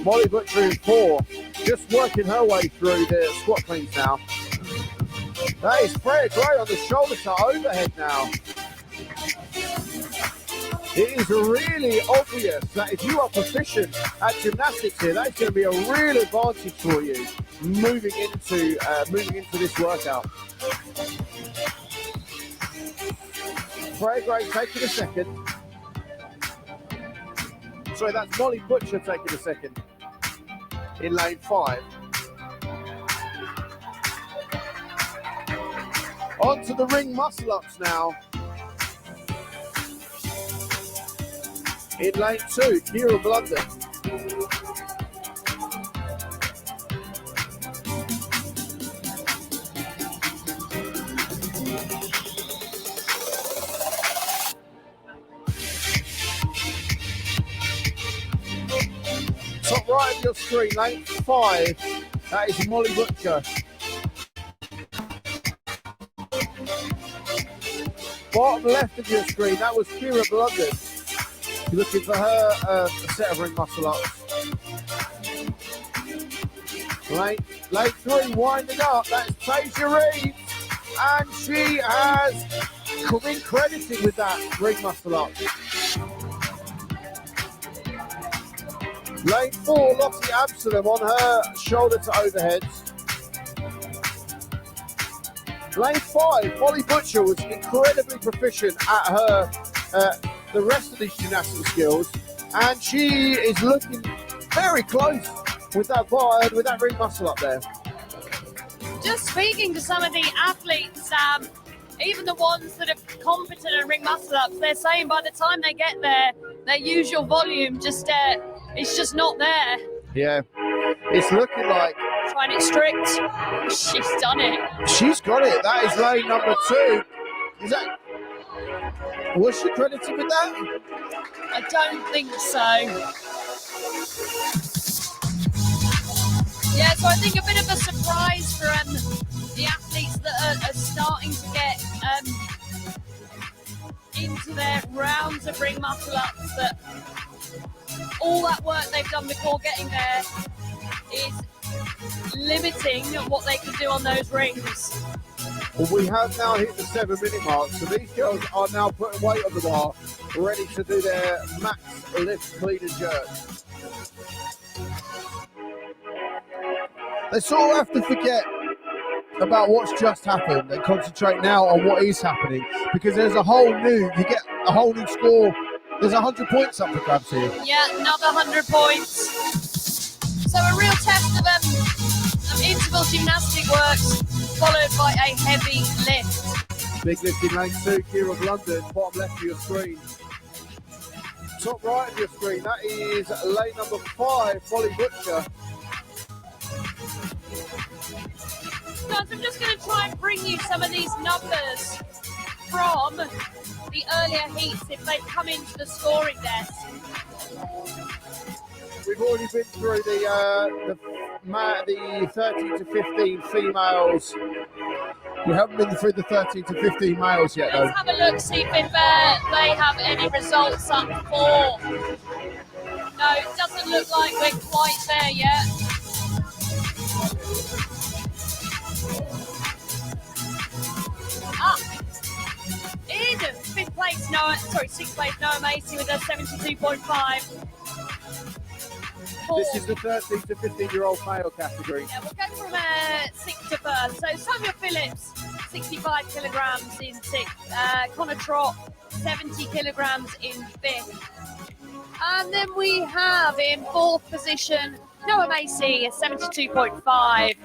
Molly Butcher in 4, just working her way through the squat cleans now. That is Freya Gray on the shoulder to overhead now. It is really obvious that if you are proficient at gymnastics here, that's going to be a real advantage for you moving into this workout. Freya Gray taking a second. Sorry, that's Molly Butcher taking a second in lane 5. Onto the ring muscle-ups now. In lane 2, Kira Blunden. Top right of your screen, lane 5, that is Molly Butcher. Bottom left of your screen, that was Kira Blunden. You're looking for her set of ring muscle ups. Lane 3 winding up, that's Tasia Reeves. And she has been credited with that ring muscle up. Lane 4, Lottie Absalom on her shoulder to overheads. Lane 5, Molly Butcher was incredibly proficient at her the rest of these gymnastic skills, and she is looking very close with that ring muscle up there. Just speaking to some of the athletes, even the ones that are competent at ring muscle ups, they're saying by the time they get there, their usual volume just it's just not there. Yeah, it's looking like Trying it strict. She's done it. she's got it. That is lane number 2. Was she credited with that? I don't think so. Yeah, so I think a bit of a surprise for the athletes that are starting to get into their rounds of ring muscle ups, that all that work they've done before getting there is limiting what they can do on those rings. Well, we have now hit the 7-minute mark, so these girls are now putting weight on the bar, ready to do their max lift, clean and jerk. They sort of have to forget about what's just happened and concentrate now on what is happening, because there's you get a whole new score. There's 100 points up for grabs here. Yeah, another 100 points. So a real test of interval gymnastic works, followed by a heavy lift. Big lift in lane 2, Kira of London, bottom left of your screen. Top right of your screen, that is lane number 5, Molly Butcher. Guys, I'm just going to try and bring you some of these numbers from the earlier heats if they've come into the scoring desk. We've already been through the 13 to 15 females. We haven't been through the 13 to 15 males yet, though. Let's have a look, see if they have any results up for. No, it doesn't look like we're quite there yet. In 6th place, Noah Macy with a 72.5. This is the 13 to 15-year-old male category. Yeah, we'll go from 6th to 1st. So Samuel Phillips, 65 kilograms in 6th. Connor Trott, 70 kilograms in 5th. And then we have in 4th position, Noah Macy, 72.5.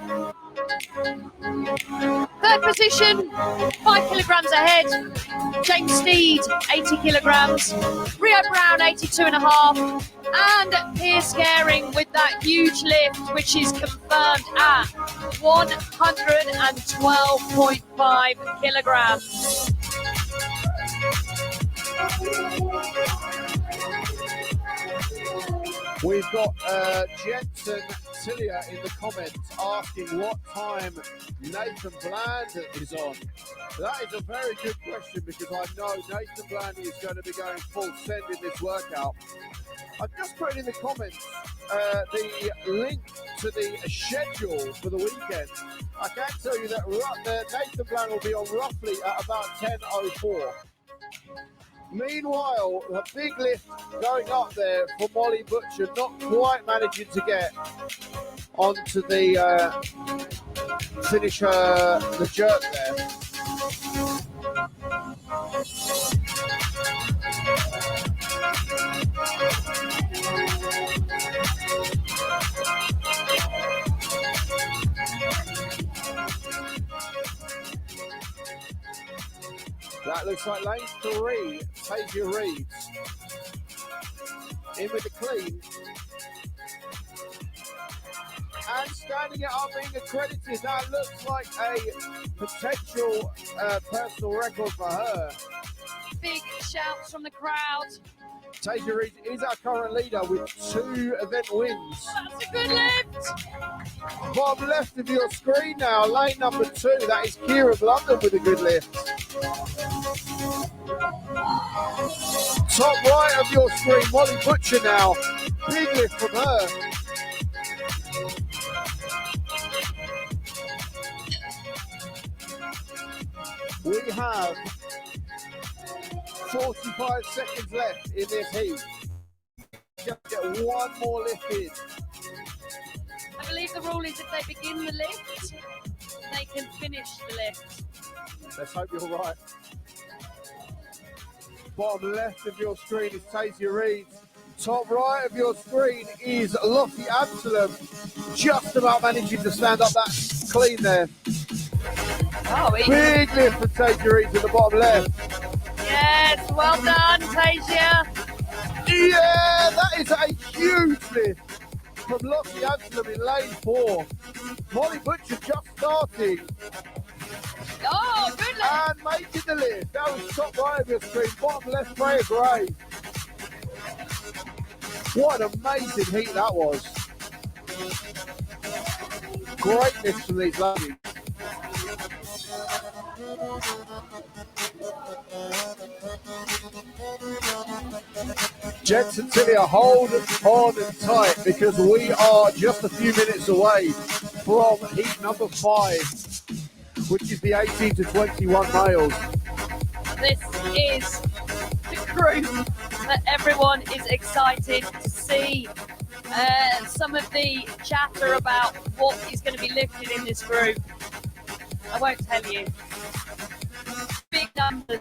3rd position, 5 kilograms ahead, James Steed, 80 kilograms, Rio Brown, 82.5, and Piers Garing with that huge lift, which is confirmed at 112.5 kilograms. We've got Jensen Tillier in the comments asking what time Nathan Bland is on. That is a very good question, because I know Nathan Bland is going to be going full send in this workout. I've just put in the comments the link to the schedule for the weekend. I can tell you that Nathan Bland will be on roughly at about 10:04. Meanwhile, a big lift going up there for Molly Butcher, not quite managing to get onto the finish the jerk there. That looks like lane 3, Tasia Reeves. In with the clean. And standing it up, being accredited. That looks like a potential personal record for her. Big shouts from the crowd. Tasia Reeves is our current leader with 2 event wins. That's a good lift. Bottom left of your screen now, lane number 2. That is Kira of London with a good lift. Top right of your screen, Molly Butcher now. Big lift from her. We have 45 seconds left in this heat. Just get one more lift in. I believe the rule is if they begin the lift, they can finish the lift. Let's hope you're right. Bottom left of your screen is Tasia Reeves. Top right of your screen is Lottie Absalom. Just about managing to stand up that clean there. Oh, big lift for Tasia Reeves at the bottom left. Yes, well done, Tasia. Yeah, that is a huge lift from Lottie Absalom in lane 4. Molly Butcher just starting. Oh, good lift. And making the lift. That was top right of your screen. Bottom left, Freya Gray. What an amazing heat that was. Great lift from these ladies. Jensen Tillier, hold on tight, because we are just a few minutes away from heat number 5. which is the 18 to 21 males. This is the group that everyone is excited to see. Some of the chatter about what is going to be lifted in this group, I won't tell you. Big numbers.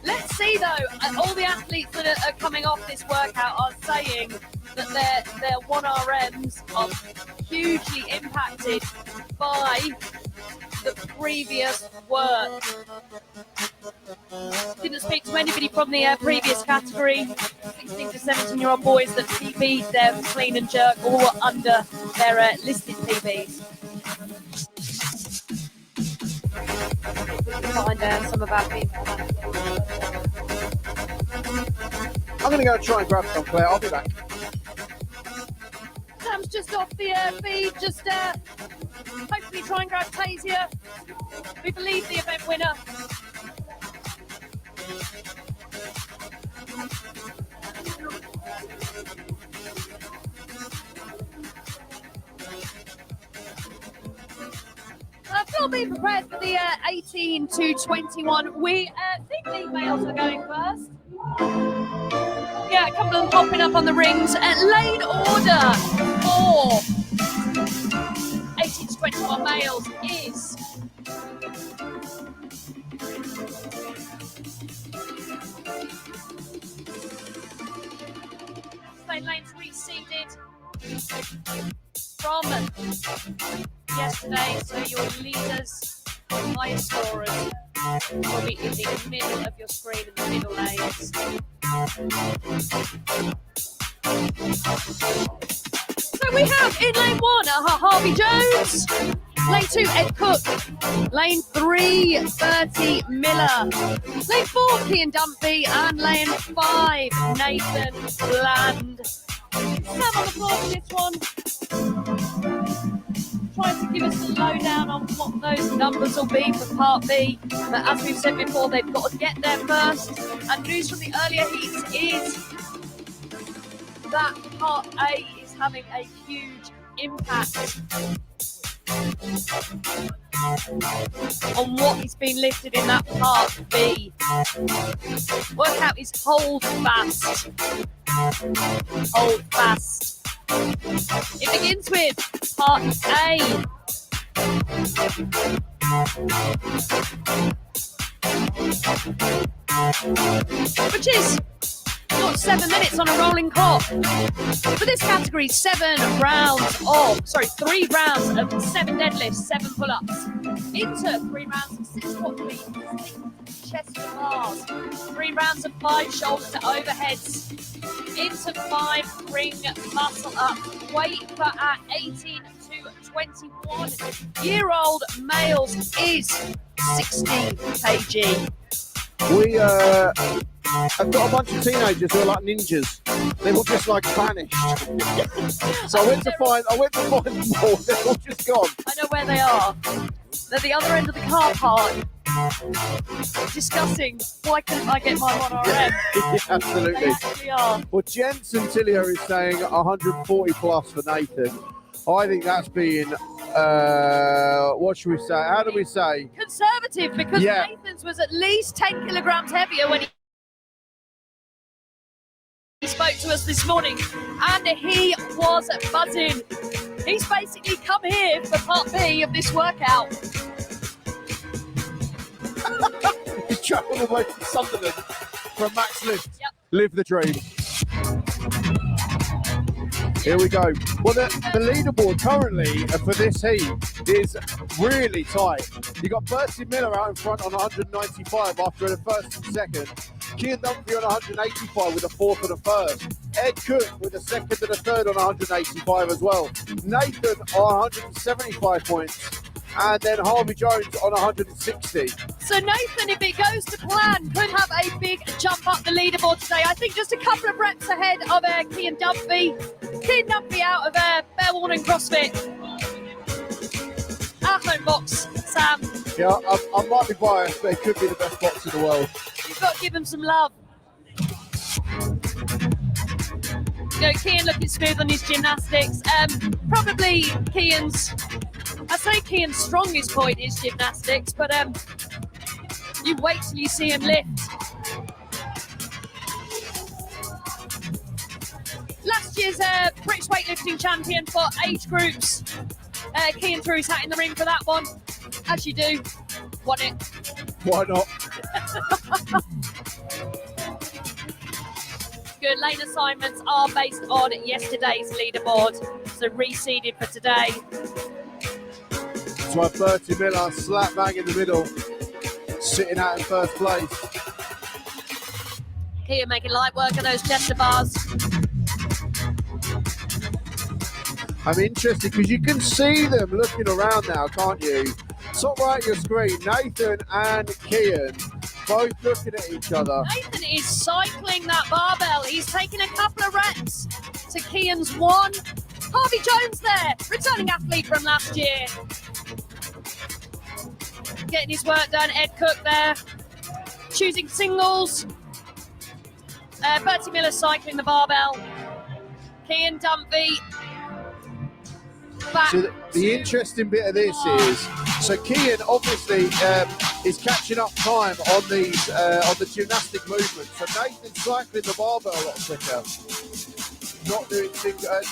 Let's see though, all the athletes that are coming off this workout are saying that their 1RMs are hugely impacted by the previous work. Didn't speak to anybody from the previous category. 16 to 17-year-old boys that PB'd their clean and jerk all were under their listed PBs. Find some of our people. I'm going to go try and grab some, Claire. I'll be back. Sam's just off the feed, just hopefully try and grab Tasia. We believe the event winner. Phil, be prepared for the 18 to 21. We think the males are going first. Yeah, a couple of them popping up on the rings. Lane order for 18 to 21 males is Spain lanes reseeded from yesterday, so your leaders, highest scorers, will be in the middle of your screen in the middle lanes. So we have in lane 1, Harvey Jones. Lane 2, Ed Cook. Lane 3, Bertie Miller. Lane 4, Kian Dunphy. And lane 5, Nathan Bland. Sam on the floor for this one. Trying to give us the lowdown on what those numbers will be for Part B. But as we've said before, they've got to get there first. And news from the earlier heats is that Part A is having a huge impact on what is being lifted in that Part B. Workout is hold fast. Hold fast. It begins with Part A. Which is got 7 minutes on a rolling clock. For this category, 3 rounds of 7 deadlifts, 7 pull-ups. Into 3 rounds of 6 squat cleans, 6 chest to bars, 3 rounds of 5 shoulder to overheads. Into 5 ring muscle up. Weight for our 18 to 21-year-old males is 60 kg. We have got a bunch of teenagers who are like ninjas. They've all just like vanished. So I went to find them all. They're all just gone. I know where they are. They're the other end of the car park, discussing why couldn't I get my 1RM. Yeah, absolutely. They actually are. Well, Jensen Tillier is saying 140 plus for Nathan. I think that's being, what should we say? How do we say? Conservative, because Nathan's was at least 10 kilograms heavier when he spoke to us this morning, and he was buzzing. He's basically come here for Part B of this workout. He's travelled all the way from Sunderland from Max Lift. Yep. Live the dream. Here we go. Well, the leaderboard currently for this heat is really tight. You got Bertie Miller out in front on 195 after the first and second. Kian Dunphy on 185 with a fourth and a first. Ed Cook with a second and a third on 185 as well. Nathan on 175 points. And then Harvey Jones on 160. So Nathan, if it goes to plan, could have a big jump up the leaderboard today. I think just a couple of reps ahead of Kian Dunphy. Kian Dunphy out of Bear Warning CrossFit. Our home box, Sam. Yeah, I might be biased, but it could be the best box in the world. You've got to give him some love. You know, Kian looking smooth on his gymnastics. Probably Kian's, as say Kian's strongest point is gymnastics, but you wait till you see him lift. Last year's British weightlifting champion for age groups. Kian threw his hat in the ring for that one. As you do, won it. Why not? Good. Lane assignments are based on yesterday's leaderboard, so reseeded for today. So Bertie Miller slap bang in the middle, sitting out in first place. Kian making light work of those chest to bars. I'm interested because you can see them looking around now, can't you? Top right of your screen, Nathan and Kian both looking at each other. Nathan is cycling that barbell. He's taking a couple of reps to Kian's one. Harvey Jones there, returning athlete from last year. Getting his work done. Ed Cook there, choosing singles. Bertie Miller cycling the barbell. Kian Dunphy back. So the interesting bit of this is, so Kian obviously is catching up time on these on the gymnastic movements. So Nathan's cycling the barbell a lot quicker. Not doing he has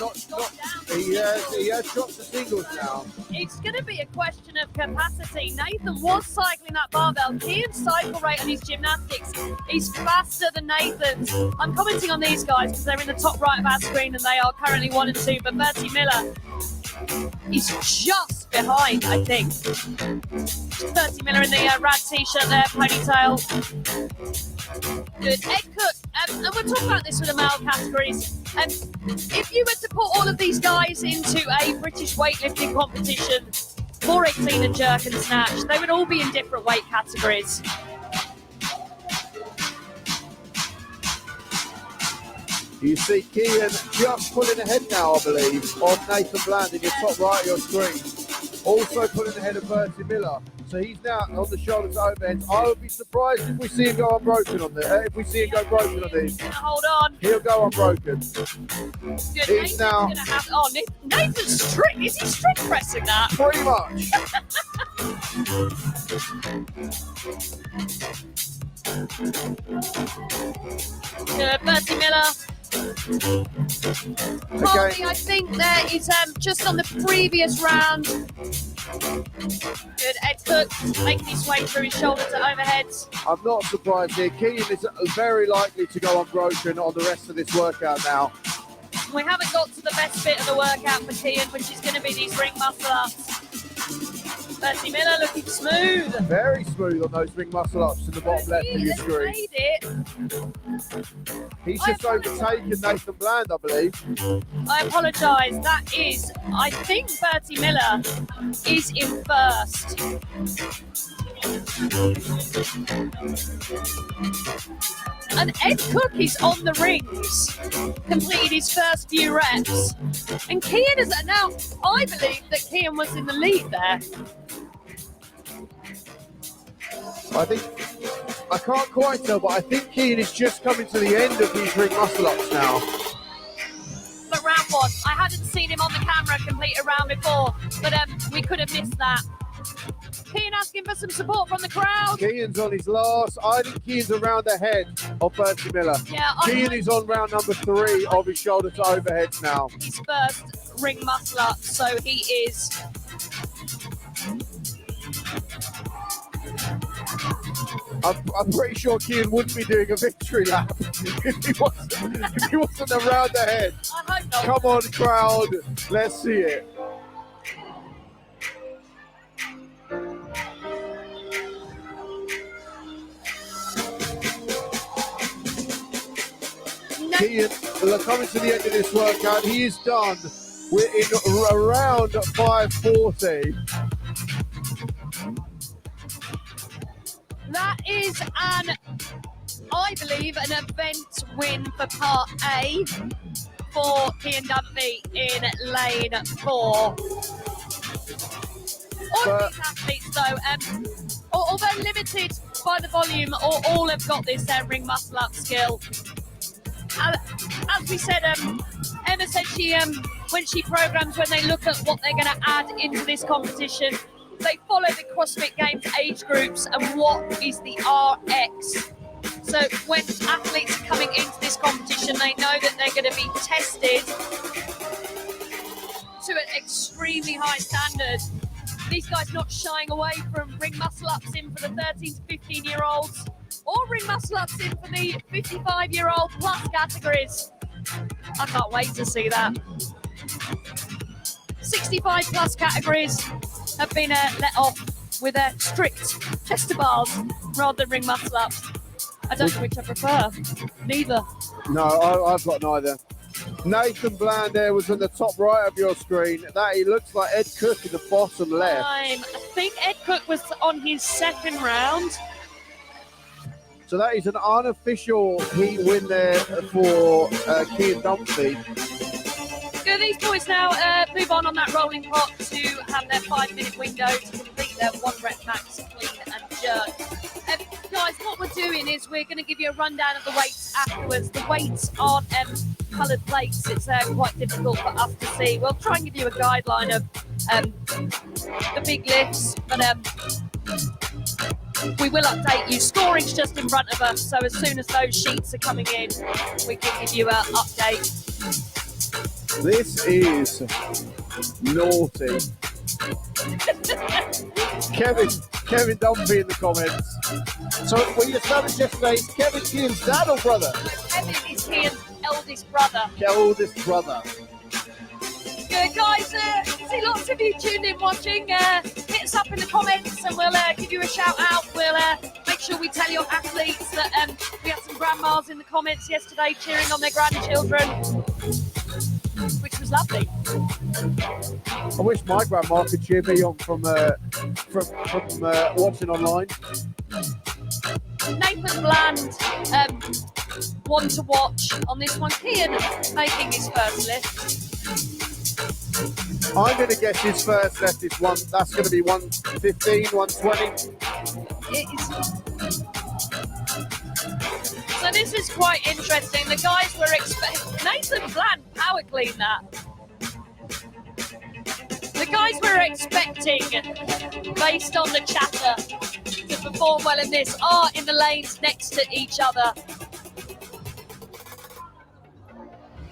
dropped the singles now. It's going to be a question of capacity. Nathan was cycling that barbell. Kian's cycle rate on his gymnastics is faster than Nathan's. I'm commenting on these guys because they're in the top right of our screen and they are currently 1 and 2. But Bertie Miller is just behind, I think. Bertie Miller in the rad t-shirt there, ponytail. Good. Ed Cook, and we'll talk about this with the male categories. If you were to put all of these guys into a British weightlifting competition for 18 and jerk and snatch, they would all be in different weight categories. You see Kian just pulling ahead now, I believe, of Nathan Bland in your top right of your screen. Also pulling ahead of Bertie Miller. So he's now on the shoulders overhead. I would be surprised if we see him go unbroken on this. If we see him go broken on these. Hold on. He'll go unbroken. Good. He's Nathan's now gonna have, Nathan's strict. Is he strict pressing that? pretty much. Good. Bertie Miller. Harvey, I think there is just on the previous round. Good. Ed Cook making his way through his shoulder to overheads. I'm not surprised here. Kian is very likely to go unbroken on the rest of this workout now. We haven't got to the best bit of the workout for Kian, which is going to be these ring muscle ups. Bertie Miller looking smooth. Very smooth on those ring muscle ups in the bottom left of your He's screen. made it. He's just overtaken Nathan Bland, I believe. I apologise. That is, I think Bertie Miller is in first. And Ed Cook is on the rings, completed his first few reps. And Kian is now, I believe that Kian was in the lead there. I can't quite tell, but I think Kian is just coming to the end of these ring muscle ups now. But round one, I hadn't seen him on the camera complete a round before, but we could have missed that. Kian asking for some support from the crowd. Kian's on his last. I think Kian's around ahead of Bertie Miller. Yeah, Kian is on round number 3 of his shoulder to overheads now. his first ring muscle up, so he is. I'm pretty sure Kian wouldn't be doing a victory lap if he wasn't around ahead. I hope not. Come on, crowd. Let's see it. Kian, coming to the end of this workout, he is done. We're in around 5:40. That is I believe, an event win for Part A for Kian Dunphy in lane 4. All of these athletes, though, although limited by the volume, all have got this ring muscle up skill. As we said, Emma said she when she programs, when they look at what they're going to add into this competition, they follow the CrossFit Games age groups and what is the RX. So when athletes are coming into this competition, they know that they're going to be tested to an extremely high standard. These guys not shying away from ring muscle ups in for the 13 to 15 year olds or ring muscle ups in for the 55-year-old plus categories. I can't wait to see that. 65 plus categories have been let off with strict chest to bars rather than ring muscle ups. I don't know which I prefer. Neither. No, I've got neither. Nathan Bland there was on the top right of your screen. That he looks like Ed Cook in the bottom left. I think Ed Cook was on his second round. So that is an unofficial heat win there for Cian Dunphy. So these boys now move on that rolling pot to have their 5-minute window to complete their 1 rep max clean and jerk. Guys, what we're doing is we're going to give you a rundown of the weights afterwards. The weights aren't coloured plates. It's quite difficult for us to see. We'll try and give you a guideline of the big lifts, but we will update you. Scoring's just in front of us, so as soon as those sheets are coming in, we can give you an update. This is naughty. Kevin Dunphy in the comments. So we established yesterday, is Kevin Cian's dad or brother? Kevin is Cian's eldest brother. Eldest brother. Good guys, see lots of you tuned in watching. Hit us up in the comments and we'll give you a shout out. We'll make sure we tell your athletes that we had some grandmas in the comments yesterday cheering on their grandchildren, which was lovely. I wish my grandma could cheer me on from watching online. Nathan Bland, one to watch on this one. Cian making his first lift. I'm going to guess his first left is one. That's going to be 115, 120. It is. So this is quite interesting. The guys were expecting Nathan Bland power clean that. The guys were expecting, based on the chatter, to perform well in this are in the lanes next to each other.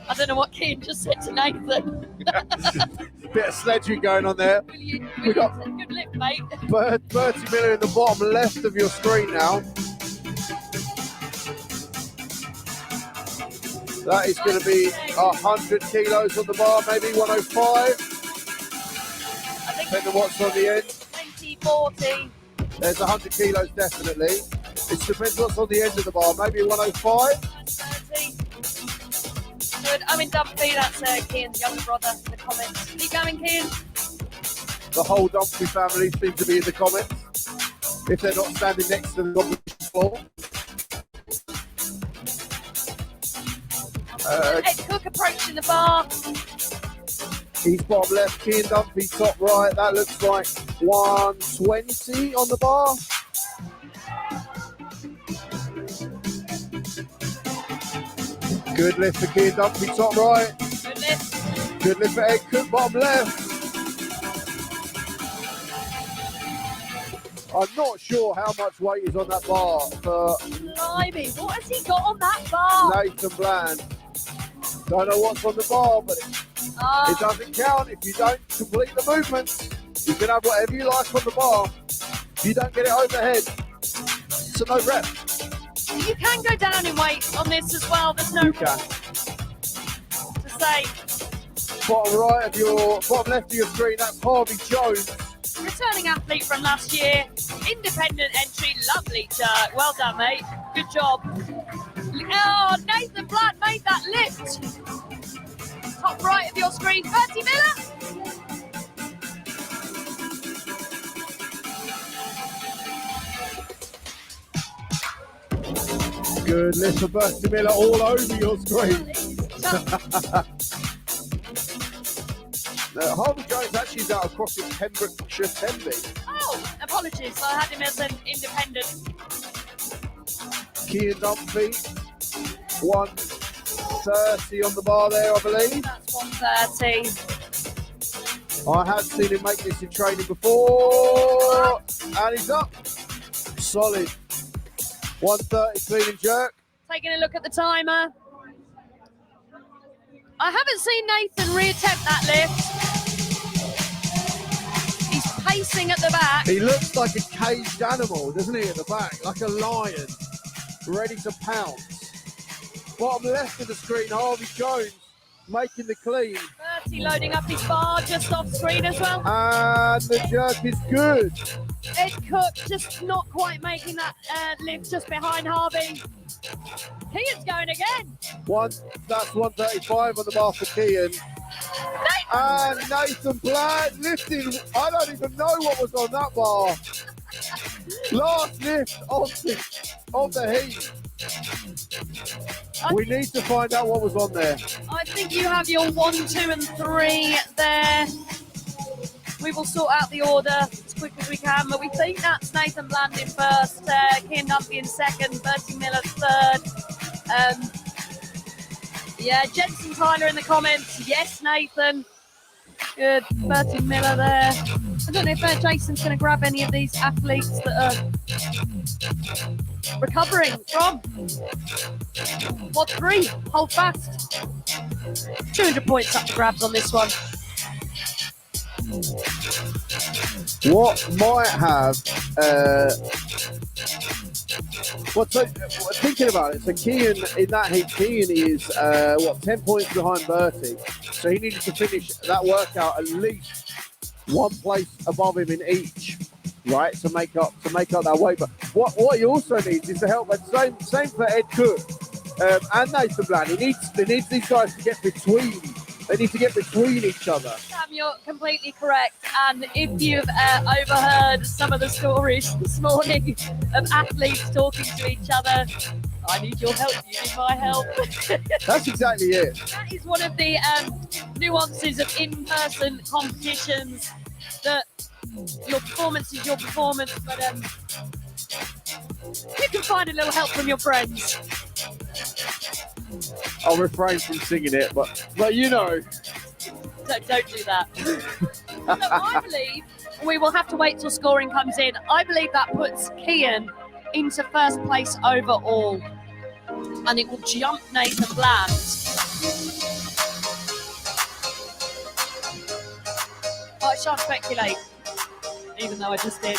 I don't know what Cian just said to Nathan. Bit of sledging going on there. We got good lift, mate. 30 Miller in the bottom left of your screen now. That is going to be 100 kilos on the bar, maybe 105. Depending on what's on the end. 20, 40. There's 100 kilos definitely. It depends what's on the end of the bar, maybe 105. 30. Good. Owen Dunphy, that's Cian's younger brother in the comments. Keep going, Cian. The whole Dunphy family seem to be in the comments, if they're not standing next to the competition floor. Ed Cook approaching the bar. He's bottom left, Cian Dunphy top right. That looks like 120 on the bar. Good lift for Cian Dunphy top right. Good lift. Good lift for Ed Cook bottom left. I'm not sure how much weight is on that bar for Blimey, what has he got on that bar? Nathan Bland. Don't know what's on the bar, but it doesn't count if you don't complete the movements. You can have whatever you like on the bar. If you don't get it overhead, it's a no rep. You can go down in weight on this as well. There's no You can. to say. Bottom left of your screen, that's Harvey Jones. Returning athlete from last year. Independent entry. Lovely jerk. Well done, mate. Good job. Oh, Nathan Bland made that lift. Top right of your screen. 30 Miller. Good lift for Bertie Miller all over your screen. Harvey Jones actually is out of CrossFit Pembrokeshire Tenby. Oh, apologies. I had him as an independent. Cian Dunphy, 130 on the bar there, I believe. That's 130. I have seen him make this in training before, and he's up. Solid. 130 clean and jerk. Taking a look at the timer. I haven't seen Nathan reattempt that lift. He's pacing at the back. He looks like a caged animal, doesn't he, at the back? Like a lion, ready to pounce. Bottom left of the screen, Harvey Jones making the clean. 30 loading up his bar just off screen as well. And the jerk is good. Ed Cook just not quite making that lift just behind Harvey. Kean's going again. That's 135 on the bar for Kean. And Nathan Bland lifting. I don't even know what was on that bar. Last lift of the heat. We need to find out what was on there. I think you have your 1, 2, and 3 there. We will sort out the order as quick as we can, but we think that's Nathan Bland in first, Kean Dunphy in second, Bertie Miller third. Jensen Tyler in the comments. Yes, Nathan. Good. Bertie Miller there. I don't know if Jason's going to grab any of these athletes that are recovering from. What 3? Hold fast. 200 points up for grabs on this one. What might have, thinking about it, so Kean, in that heat, Kean is, 10 points behind Bertie. So he needed to finish that workout at least one place above him in each, right, to make up that weight. But what he also needs is the help, and same for Ed Cook and Nathan Bland. He needs these guys to get between. They need to get between each other. Sam, you're completely correct. And if you've overheard some of the stories this morning of athletes talking to each other, I need your help, you need my help. That's exactly it. That is one of the nuances of in-person competitions, that your performance is your performance, but you can find a little help from your friends. I'll refrain from singing it, but you know. Don't do that. So I believe we will have to wait till scoring comes in. I believe that puts Kean into first place overall, and it will jump Nathan Bland. I shan't speculate, even though I just did.